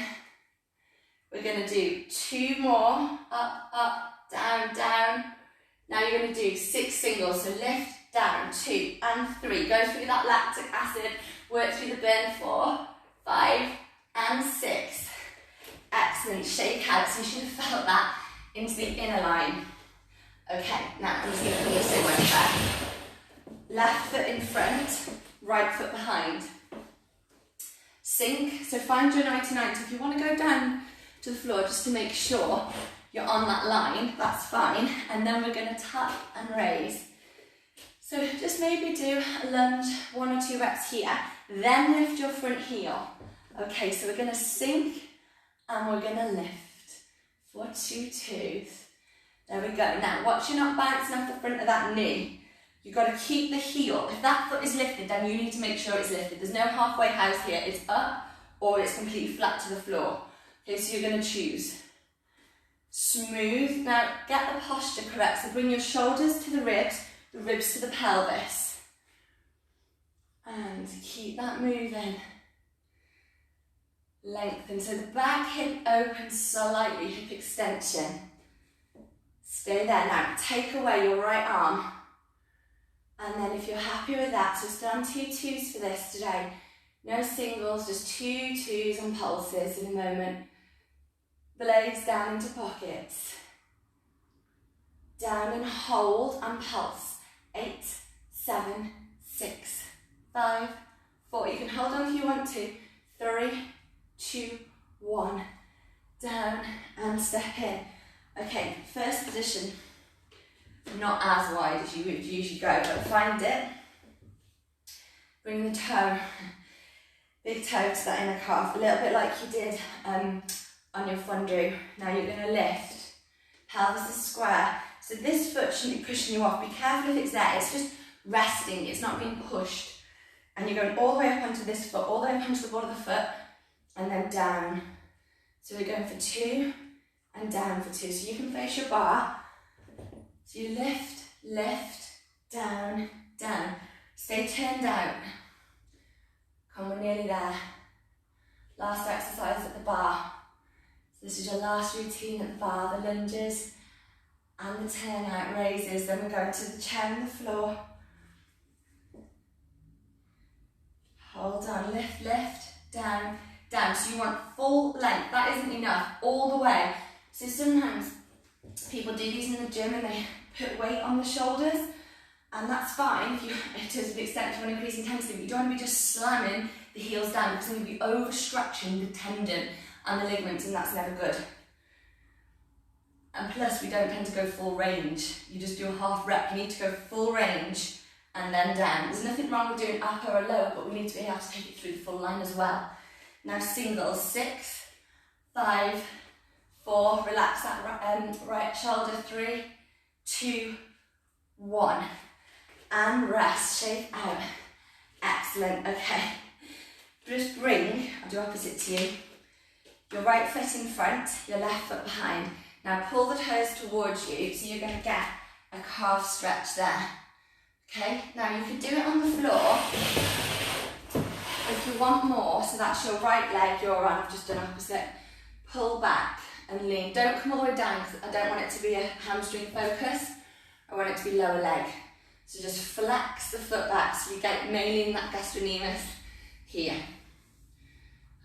We're going to do 2 more, up, up, down, down. Now you're going to do 6 singles, so lift, down, 2 and 3. Go through that lactic acid, work through the burn 4, 5 and 6. Excellent, shake out, so you should have felt that into the inner line. Okay, now I'm just going to come this way back. Left foot in front, right foot behind. Sink, so find your 99. So if you want to go down to the floor just to make sure you're on that line, that's fine. And then we're going to tap and raise. So just maybe do a lunge, 1 or 2 reps here, then lift your front heel. Okay, so we're going to sink and we're going to lift for 2 twos. There we go. Now watch you're not bouncing off the front of that knee. You've got to keep the heel. If that foot is lifted, then you need to make sure it's lifted. There's no halfway house here. It's up or it's completely flat to the floor. Okay, so you're going to choose. Smooth. Now get the posture correct. So bring your shoulders to the ribs to the pelvis. And keep that moving. Lengthen. So the back hip opens slightly, hip extension. Stay there. Now take away your right arm. And then if you're happy with that, so stand 2 twos for this today. No singles, just 2 twos and pulses in a moment. Blades down into pockets. Down and hold and pulse. 8, 7, 6, 5, 4. You can hold on if you want to. 3, 2, 1. Down and step in. Okay, first position. Not as wide as you would usually go, but find it. Bring the toe, big toe to that inner calf, a little bit like you did on your fundu. Now you're going to lift. Pelvis is square. So this foot shouldn't be pushing you off. Be careful if it's there. It's just resting. It's not being pushed. And you're going all the way up onto this foot, all the way up onto the ball of the foot, and then down. So we're going for 2 and down for 2. So you can face your bar. So you lift, lift, down, down. Stay turned out. Come, we're nearly there. Last exercise at the bar. So this is your last routine at the bar, the lunges and the turnout raises. Then we're going to the chair and the floor. Hold on, lift, lift, down, down. So you want full length. That isn't enough, all the way. So sometimes people do these in the gym and they put weight on the shoulders, and that's fine if you, to the extent you want to increase intensity, but you don't want to be just slamming the heels down because then you'll be overstretching the tendon and the ligaments, and that's never good. And plus, we don't tend to go full range. You just do a half rep. You need to go full range and then down. There's nothing wrong with doing upper or lower, but we need to be able to take it through the full line as well. Now singles, 6, 5, 4, relax that right shoulder, 3, 2, 1, and rest, shake out. Excellent, okay. Just bring, I'll do opposite to you, your right foot in front, your left foot behind. Now pull the toes towards you, so you're going to get a calf stretch there. Okay, now you can do it on the floor if you want more, so that's your right leg you're on, I've just done opposite. Pull back and lean. Don't come all the way down because I don't want it to be a hamstring focus. I want it to be lower leg. So just flex the foot back so you get mainly in that gastrocnemius here.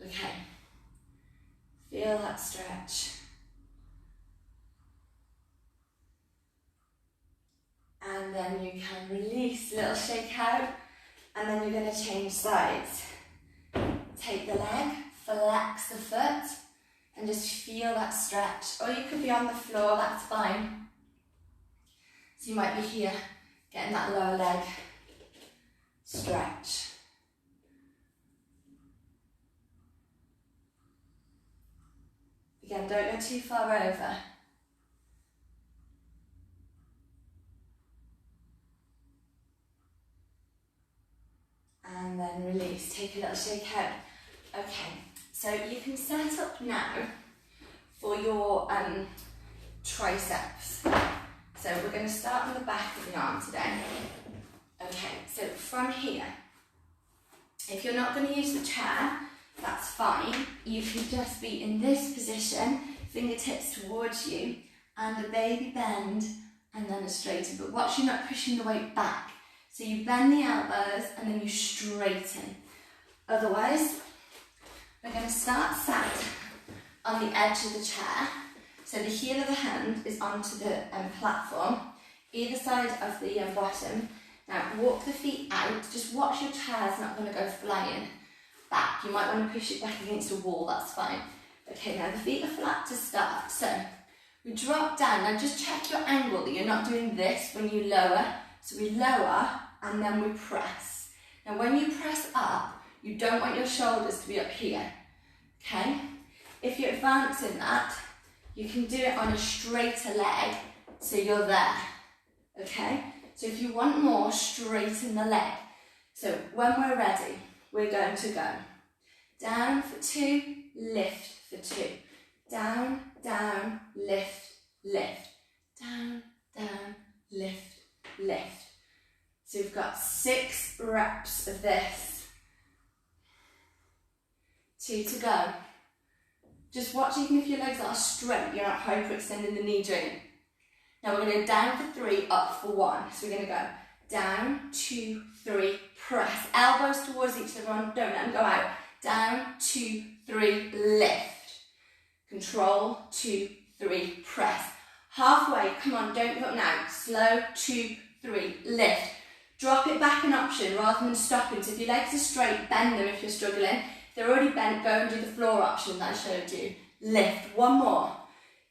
Okay. Feel that stretch. And then you can release, little shake out, and then you're going to change sides. Take the leg, flex the foot and just feel that stretch. Or you could be on the floor, that's fine. So you might be here, getting that lower leg stretch. Again, don't go too far over. And then release, take a little shake out. Okay, so you can set up now for your triceps. So we're going to start on the back of the arm today. Okay, so from here, if you're not going to use the chair, that's fine. You can just be in this position, fingertips towards you, and a baby bend, and then a straighten. But watch you're not pushing the weight back. So you bend the elbows, and then you straighten. Otherwise, we're going to start sat on the edge of the chair. So the heel of the hand is onto the platform, either side of the bottom. Now walk the feet out, just watch your chair's not going to go flying back. You might want to push it back against a wall, that's fine. Okay, now the feet are flat to start. So we drop down, now just check your angle that you're not doing this when you lower. So we lower and then we press. Now when you press up, you don't want your shoulders to be up here, okay? If you're advancing that, you can do it on a straighter leg, so you're there, okay? So if you want more, straighten the leg. So when we're ready, we're going to go down for 2, lift for 2. Down, down, lift, lift. Down, down, lift, lift. So we've got 6 reps of this. 2 to go. Just watch, even if your legs are straight, you're not hyperextending the knee joint. Now we're going to go down for 3, up for 1. So we're going to go down, 2, 3, press. Elbows towards each other, don't let them go out. Down, 2, 3, lift. Control, 2, 3, press. Halfway, come on, don't go up now. Slow, 2, 3, lift. Drop it back an option rather than stopping. So if your legs are straight, bend them if you're struggling. If they're already bent, go and do the floor option that I showed you. Lift, 1 more.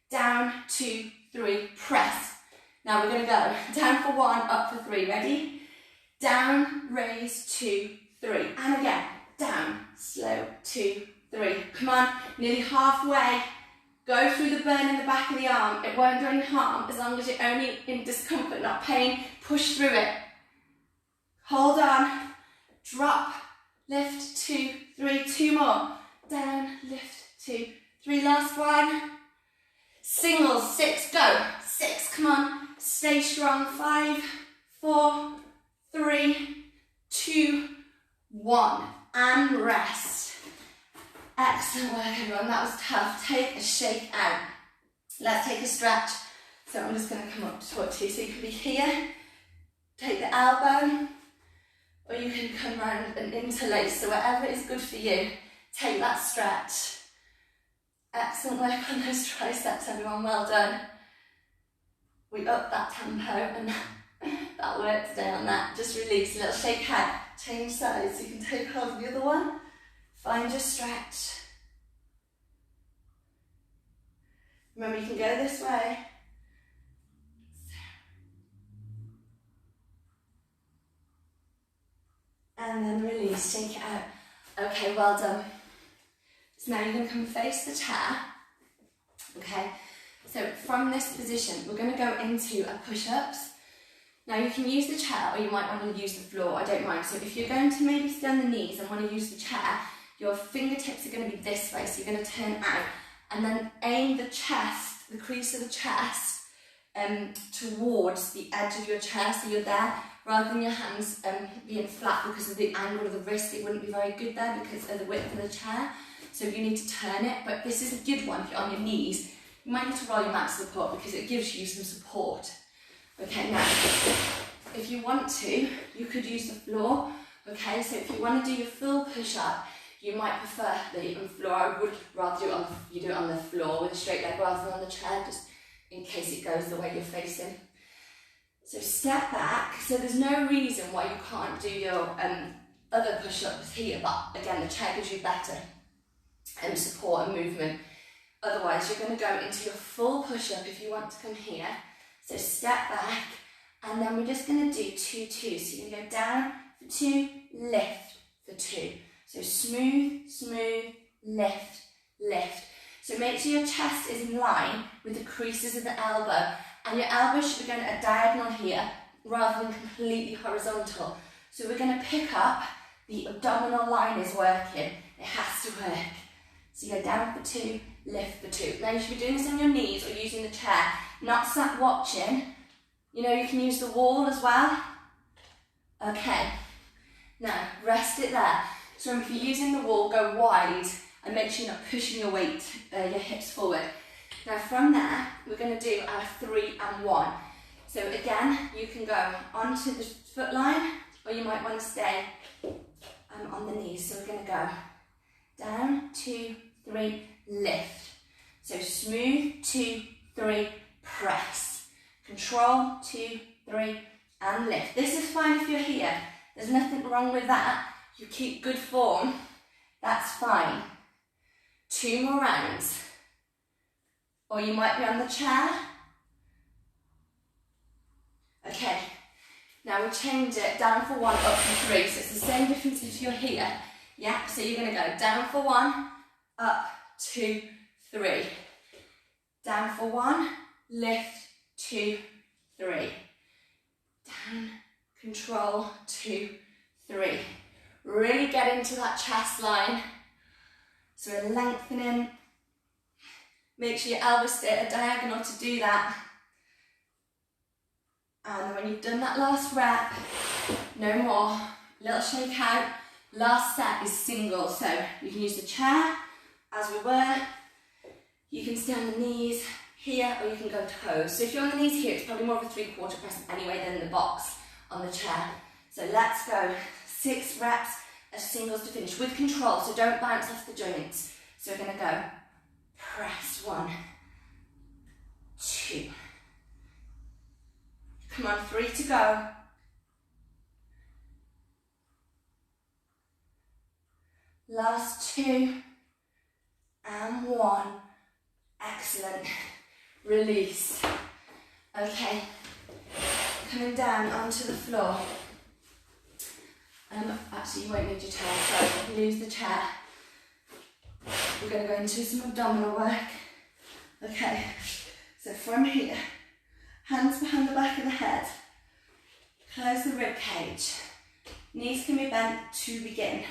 Down, 2, 3, press. Now we're going to go down for 1, up for 3. Ready? Down, raise, 2, 3. And again, down, slow, 2, 3. Come on, nearly halfway. Go through the burn in the back of the arm. It won't do any harm as long as you're only in discomfort, not pain. Push through it. Hold on. Drop. Lift, 2, 3. 2 more. Down, lift, 2, 3. Last one. Singles, 6, go. 6, come on. Stay strong. 5, 4, 3, 2, 1. And rest. Excellent work, everyone. That was tough. Take a shake out. Let's take a stretch. So I'm just going to come up to talk to you. So you can be here. Take the elbow. Or you can come round and interlace. So whatever is good for you, take that stretch. Excellent work on those triceps, everyone. Well done. We up that tempo and that work today on that. Just release a little shake out. Change sides. So you can take hold of the other one. Find your stretch. Remember, you can go this way. And then release, shake it out. Okay, well done. So now you're going to come face the chair. Okay, so from this position, we're going to go into a push-ups. Now you can use the chair or you might want to use the floor, I don't mind. So if you're going to maybe stay on the knees and want to use the chair, your fingertips are going to be this way, so you're going to turn out. And then aim the chest, the crease of the chest, towards the edge of your chair, so you're there, rather than your hands being flat because of the angle of the wrist. It wouldn't be very good there because of the width of the chair. So you need to turn it, but this is a good one if you're on your knees. You might need to roll your mat support because it gives you some support. Okay, now, if you want to, you could use the floor. Okay, so if you want to do your full push-up, you might prefer the floor. I would rather do it on the floor with a straight leg rather than on the chair, just in case it goes the way you're facing. So step back. So there's no reason why you can't do your other push-ups here, but again, the chair gives you better support and movement. Otherwise, you're going to go into your full push-up if you want to come here. So step back, and then we're just going to do 2, 2. So you're going to go down for 2, lift for 2. So smooth, smooth, lift, lift. So make sure your chest is in line with the creases of the elbow, and your elbow should be going at a diagonal here rather than completely horizontal. So we're going to pick up, the abdominal line is working, it has to work. So you go down for 2, lift for 2. Now you should be doing this on your knees or using the chair, not sat watching. You know, you can use the wall as well. Okay, now rest it there. So if you're using the wall, go wide and make sure you're not pushing your weight, your hips forward. Now from there, we're going to do our 3 and 1. So again, you can go onto the foot line, or you might want to stay on the knees. So we're going to go down, 2, 3, lift. So smooth, 2, 3, press. Control, 2, 3, and lift. This is fine if you're here. There's nothing wrong with that. You keep good form, that's fine. 2 more rounds. Or you might be on the chair. Okay, now we change it, down for 1, up for 3. So it's the same difference if you're here. Yeah, so you're going to go down for 1, up, 2, 3. Down for 1, lift, 2, 3. Down, control, 2, 3. Really get into that chest line. So we're lengthening. Make sure your elbows stay at a diagonal to do that. And when you've done that last rep, no more. Little shake out. Last set is single. So you can use the chair as we were. You can stay on the knees here, or you can go toes. So if you're on the knees here, it's probably more of a 3/4 press anyway than the box on the chair. So let's go 6 reps of singles to finish with control, so don't bounce off the joints. So we're going to go press 1, 2. Come on, 3 to go. Last 2 and 1. Excellent. Release. Okay, coming down onto the floor. Actually, you won't need your chair, so you can use the chair. We're going to go into some abdominal work. Okay, so from here, hands behind the back of the head, close the rib cage. Knees can be bent to begin.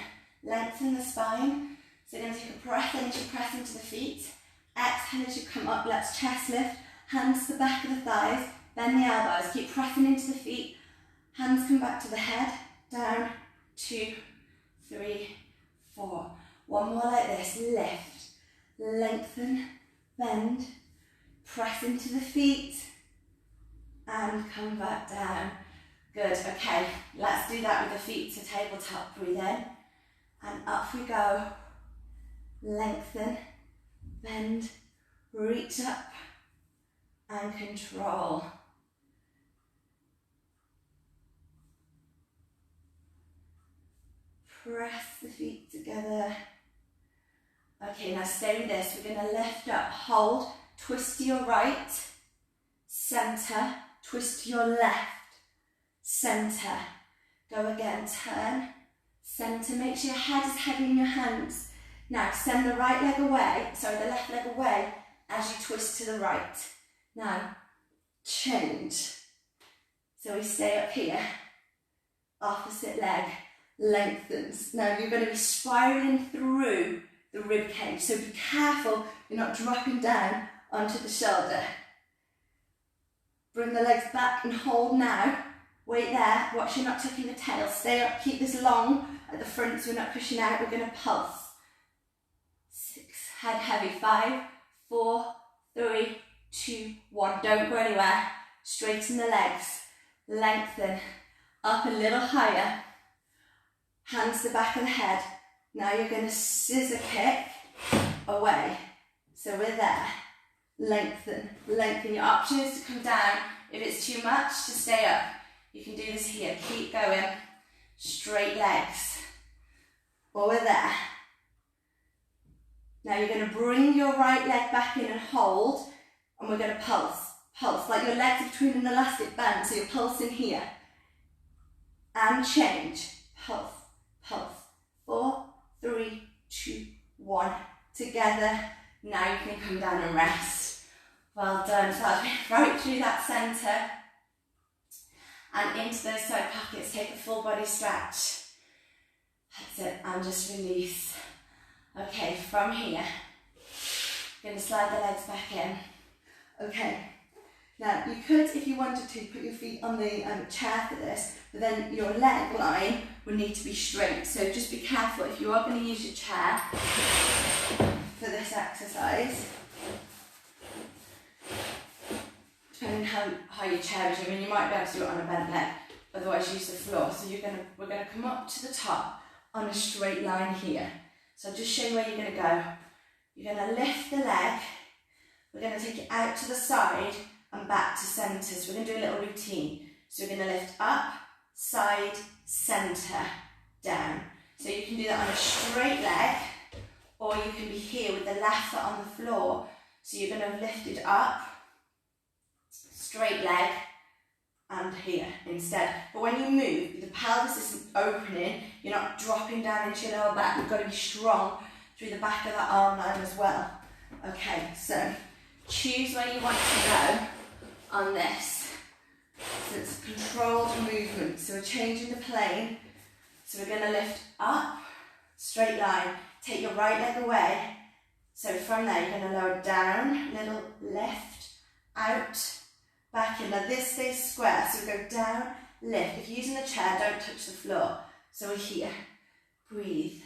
Lengthen the spine. So you're going to take a breath in as you press into the feet. Exhale as you come up, let's chest lift. Hands to the back of the thighs, bend the elbows, keep pressing into the feet. Hands come back to the head, down, 2, 3, 4. One more like this, lift, lengthen, bend, press into the feet, and come back down. Good, okay, let's do that with the feet to tabletop. Breathe in, and up we go. Lengthen, bend, reach up, and control. Press the feet together. Okay, now stay with this. We're going to lift up, hold, twist to your right, centre, twist to your left, centre. Go again, turn, centre. Make sure your head is heavy in your hands. Now extend the right leg away, the left leg away as you twist to the right. Now, change. So we stay up here, opposite leg lengthens. Now you're going to be spiraling through the rib cage, so be careful you're not dropping down onto the shoulder. Bring the legs back and hold now. Wait there, watch you're not tucking the tail. Stay up, keep this long at the front so we're not pushing out. We're going to pulse. 6, head heavy, 5, 4, 3, 2, 1. Don't go anywhere. Straighten the legs, lengthen, up a little higher. Hands to the back of the head. Now you're going to scissor kick away. So we're there. Lengthen, lengthen. Your option is to come down. If it's too much, to stay up. You can do this here. Keep going. Straight legs. Or we're there. Now you're going to bring your right leg back in and hold, and we're going to pulse, like your legs are between an elastic band, so you're pulsing here. And change, pulse, pulse. 4, 3, 2, 1. Together. Now you can come down and rest. Well done. So I've been right through that centre and into those side pockets. Take a full body stretch. That's it. And just release. Okay, from here, you're going to slide the legs back in. Okay. Now, you could, if you wanted to, put your feet on the chair for this, but then your leg line would need to be straight. So just be careful if you are going to use your chair for this exercise. Depending how your chair is, I mean, you might be able to do it on a bent leg, otherwise use the floor. So we're going to come up to the top on a straight line here. So I'll just show you where you're going to go. You're going to lift the leg. We're going to take it out to the side and back to centre. So we're going to do a little routine. So we're going to lift up, side, centre, down. So you can do that on a straight leg, or you can be here with the left foot on the floor. So you're going to have lifted up, straight leg, and here instead. But when you move, the pelvis isn't opening, you're not dropping down into your lower back. You've got to be strong through the back of that arm line as well. Okay, so choose where you want to go on this. So it's controlled movement. So we're changing the plane. So we're going to lift up, straight line. Take your right leg away. So from there you're going to lower down, little lift, out, back in. Now this stays square. So we go down, lift. If you're using the chair, don't touch the floor. So we're here. Breathe.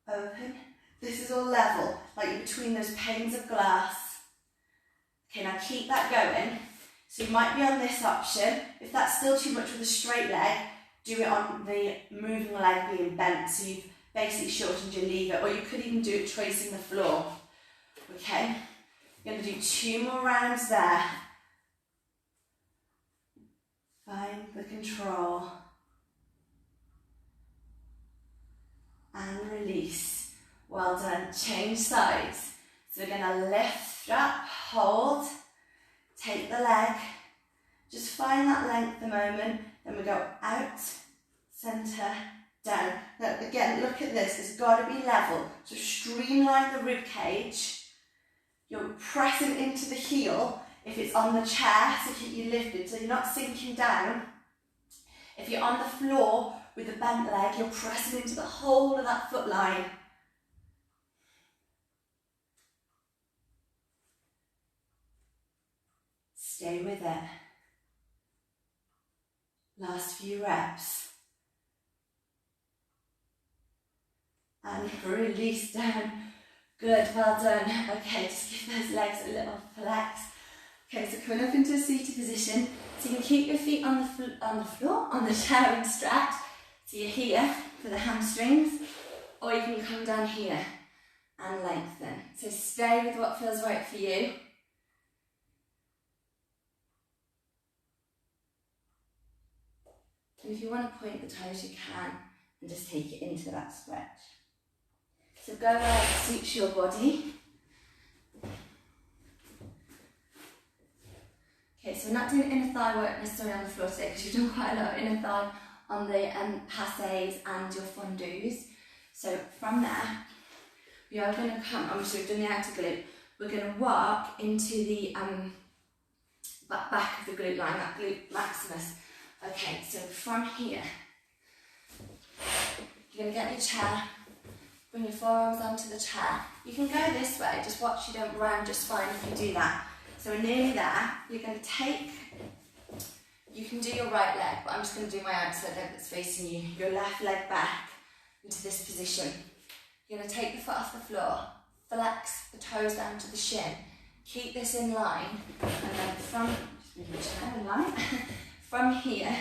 Open. This is all level, like you're between those panes of glass. Okay, now keep that going. So you might be on this option. If that's still too much with a straight leg, do it on the moving leg being bent. So you've basically shortened your lever, or you could even do it tracing the floor. Okay, you're going to do 2 more rounds there. Find the control. And release. Well done. Change sides. So we're going to lift up, hold, take the leg, just find that length a moment, then we go out, centre, down. Now again, look at this, it's got to be level. So streamline the rib cage. You're pressing into the heel if it's on the chair, so you lifted, so you're not sinking down. If you're on the floor with the bent leg, you're pressing into the whole of that foot line. Stay with it. Last few reps. And release down. Good, well done. Okay, just give those legs a little flex. Okay, so coming up into a seated position. So you can keep your feet on the floor, on the chair and stretch. So you're here for the hamstrings, or you can come down here and lengthen. So stay with what feels right for you. And if you want to point the toes, you can, and just take it into that stretch. So go where it suits your body. Okay, so we're not doing inner thigh work necessarily on the floor today, because you've done quite a lot of inner thigh on the passes and your fondues. So from there, we are going to come, so we've done the outer glute, we're going to walk into the back of the glute line, that glute maximus. Okay, so from here, you're going to get your chair, bring your forearms onto the chair. You can go this way, just watch you don't round just fine if you do that. So we're nearly there. You're going to take, you can do your right leg, but I'm just going to do my outside leg that's facing you. Your left leg back into this position. You're going to take the foot off the floor, flex the toes down to the shin, keep this in line, and then from, just move your chair in line. From here,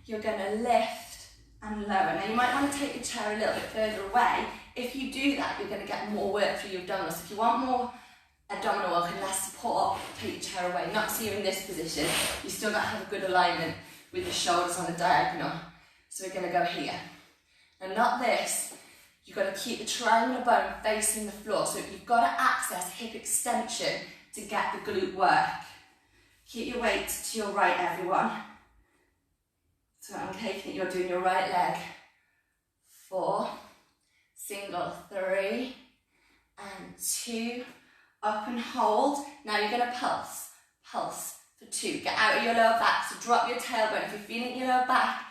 you're going to lift and lower. Now you might want to take your chair a little bit further away. If you do that, you're going to get more work through your abdominals. If you want more abdominal work and less support, take your chair away. Not so you're in this position. You still got to have a good alignment with your shoulders on a diagonal. So we're going to go here. And not this. You've got to keep the triangular bone facing the floor. So you've got to access hip extension to get the glute work. Keep your weight to your right, everyone. So I'm taking it, you're doing your right leg. 4, single, 3, and 2, up and hold. Now you're going to pulse, pulse for 2. Get out of your lower back, so drop your tailbone. If you're feeling your lower back,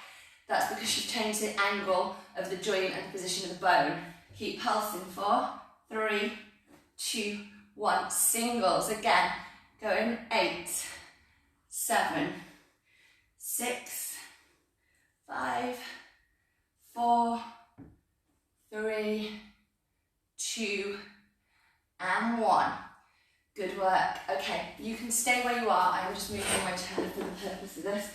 that's because you've changed the angle of the joint and the position of the bone. Keep pulsing. 4, 3, 2, 1. Singles again. Going 8, 7, 6, 5, 4, 3, 2, and 1. Good work. Okay, you can stay where you are. I'm just moving my chair for the purpose of this.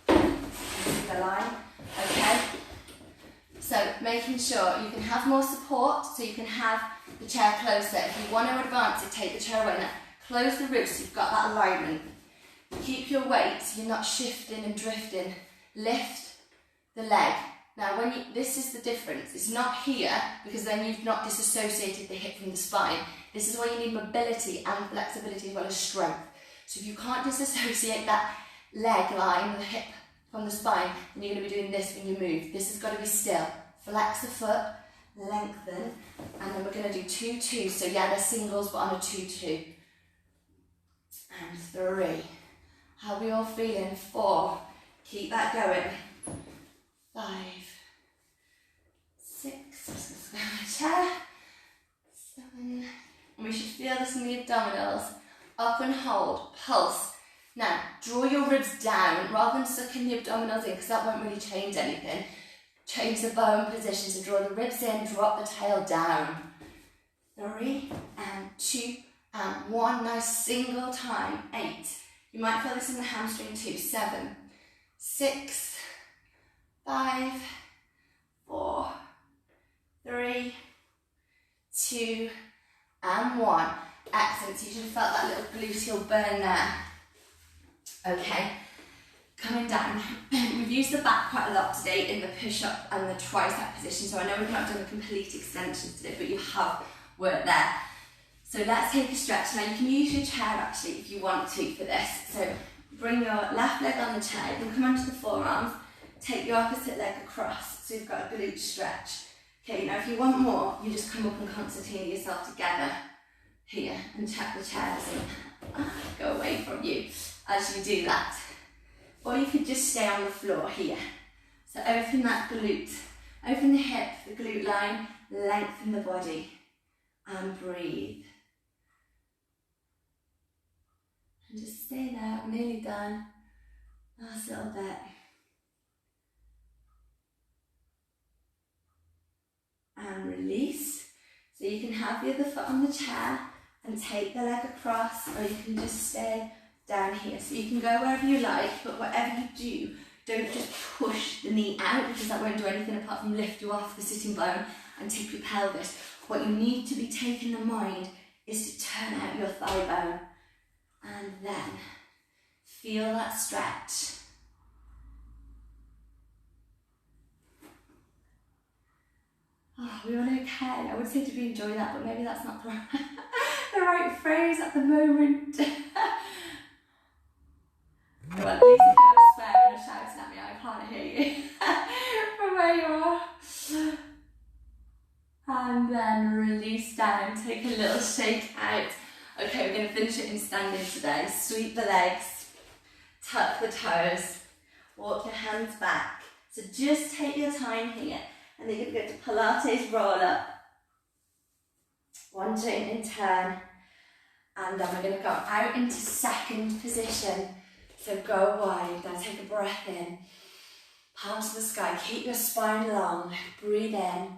The line. Okay. So making sure you can have more support, so you can have the chair closer. If you want to advance it, take the chair away. Now, close the ribs so you've got that alignment. Keep your weight so you're not shifting and drifting. Lift the leg. Now, this is the difference. It's not here, because then you've not disassociated the hip from the spine. This is where you need mobility and flexibility as well as strength. So if you can't disassociate that leg line, the hip from the spine, then you're going to be doing this when you move. This has got to be still. Flex the foot, lengthen, and then we're going to do 2, 2. So yeah, they're singles, but on a 2, 2. And 3. How are we all feeling? 4. Keep that going. 5, 6, chair, 7, and we should feel this in the abdominals. Up and hold, pulse. Now, draw your ribs down rather than sucking the abdominals in, because that won't really change anything. Change the bone position, so draw the ribs in, drop the tail down. 3, and 2, and 1. Nice single time. 8. You might feel this in the hamstring too. 7, 6, 5, 4, 3, 2, and 1. Excellent. So you should have felt that little gluteal burn there. Okay, coming down. We've used the back quite a lot today in the push-up and the tricep position, so I know we've not done a complete extension today, but you have worked there. So let's take a stretch. Now you can use your chair actually if you want to for this. So bring your left leg on the chair, you can come onto the forearms, take your opposite leg across, so you've got a glute stretch. Okay, now if you want more, you just come up and concertina yourself together here and check the chairs and go away from you as you do that. Or you could just stay on the floor here. So open that glute, open the hip, the glute line, lengthen the body, and breathe. And just stay there, we're nearly done. Last little bit. And release. So you can have the other foot on the chair and take the leg across, or you can just stay down here. So you can go wherever you like, but whatever you do, don't just push the knee out, because that won't do anything apart from lift you off the sitting bone and tip your pelvis. What you need to be taking in mind is to turn out your thigh bone, and then feel that stretch. Oh, we're all okay. I would say to be enjoying that, but maybe that's not the right phrase at the moment. Well, at least if you're swearing or shouting at me, I can't hear you from where you are. And then release down, take a little shake out. Okay, we're going to finish it in standing today. Sweep the legs, tuck the toes, walk your hands back. So just take your time here. And then you're going to go to Pilates roll up. One joint in turn. And then we're going to go out into second position. So go wide. Now take a breath in. Palms to the sky. Keep your spine long. Breathe in.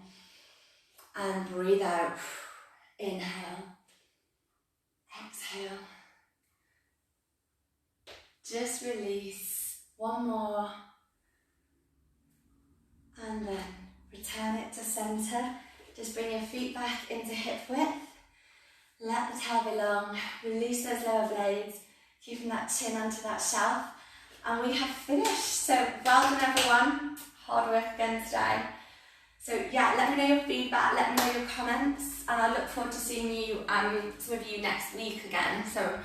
And breathe out. Inhale. Exhale. Just release. One more. And then return it to centre. Just bring your feet back into hip width. Let the tail be long. Release those lower blades. Keeping that chin onto that shelf. And we have finished. So well done everyone. Hard work again today. So yeah, let me know your feedback, let me know your comments, and I look forward to seeing you, some of you next week again. So,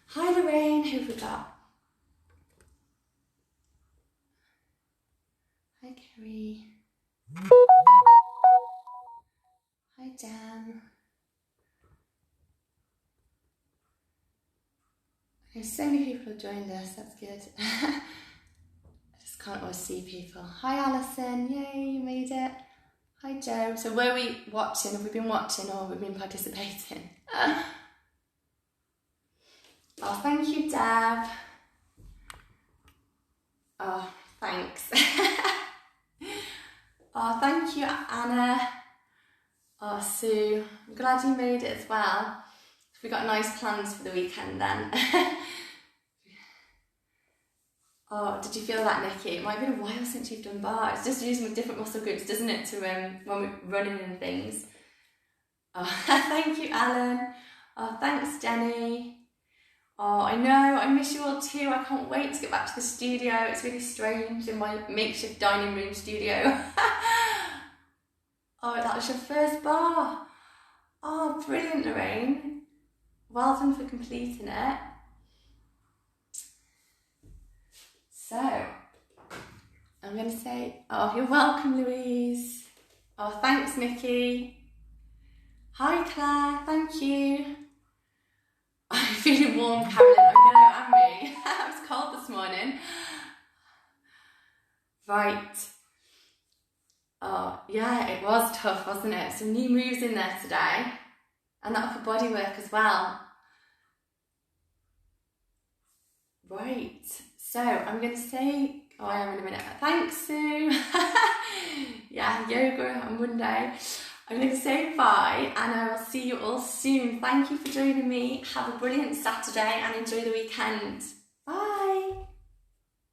hi Lorraine, who have we got? Hi Kerry. Hi Dan. There's so many people who joined us, that's good. I just can't always see people. Hi Alison, yay, you made it. Hi Joe. So were we watching? Have we been watching or have we been participating? Oh, thank you, Deb. Oh, thanks. Oh, thank you, Anna. Oh, Sue. I'm glad you made it as well. We got nice plans for the weekend then. Oh, did you feel that, Nikki? It might have been a while since you've done barre. It's just using different muscle groups, doesn't it, to when we're running and things. Oh, thank you, Alan. Oh, thanks, Jenny. Oh, I know, I miss you all too. I can't wait to get back to the studio. It's really strange in my makeshift dining room studio. Oh, that was your first barre. Oh, brilliant, Lorraine. Well done for completing it. So, I'm going to say, oh, you're welcome, Louise. Oh, thanks, Nikki. Hi, Claire, thank you. I'm feeling warm, Carolyn. I know, am we? It was cold this morning. Right. Oh, yeah, it was tough, wasn't it? Some new moves in there today. And that upper body work as well. Right. So, I'm going to say, oh, I am in a minute. Thanks, Sue. Yeah, yoga on Monday. I'm going to say bye and I will see you all soon. Thank you for joining me. Have a brilliant Saturday and enjoy the weekend. Bye.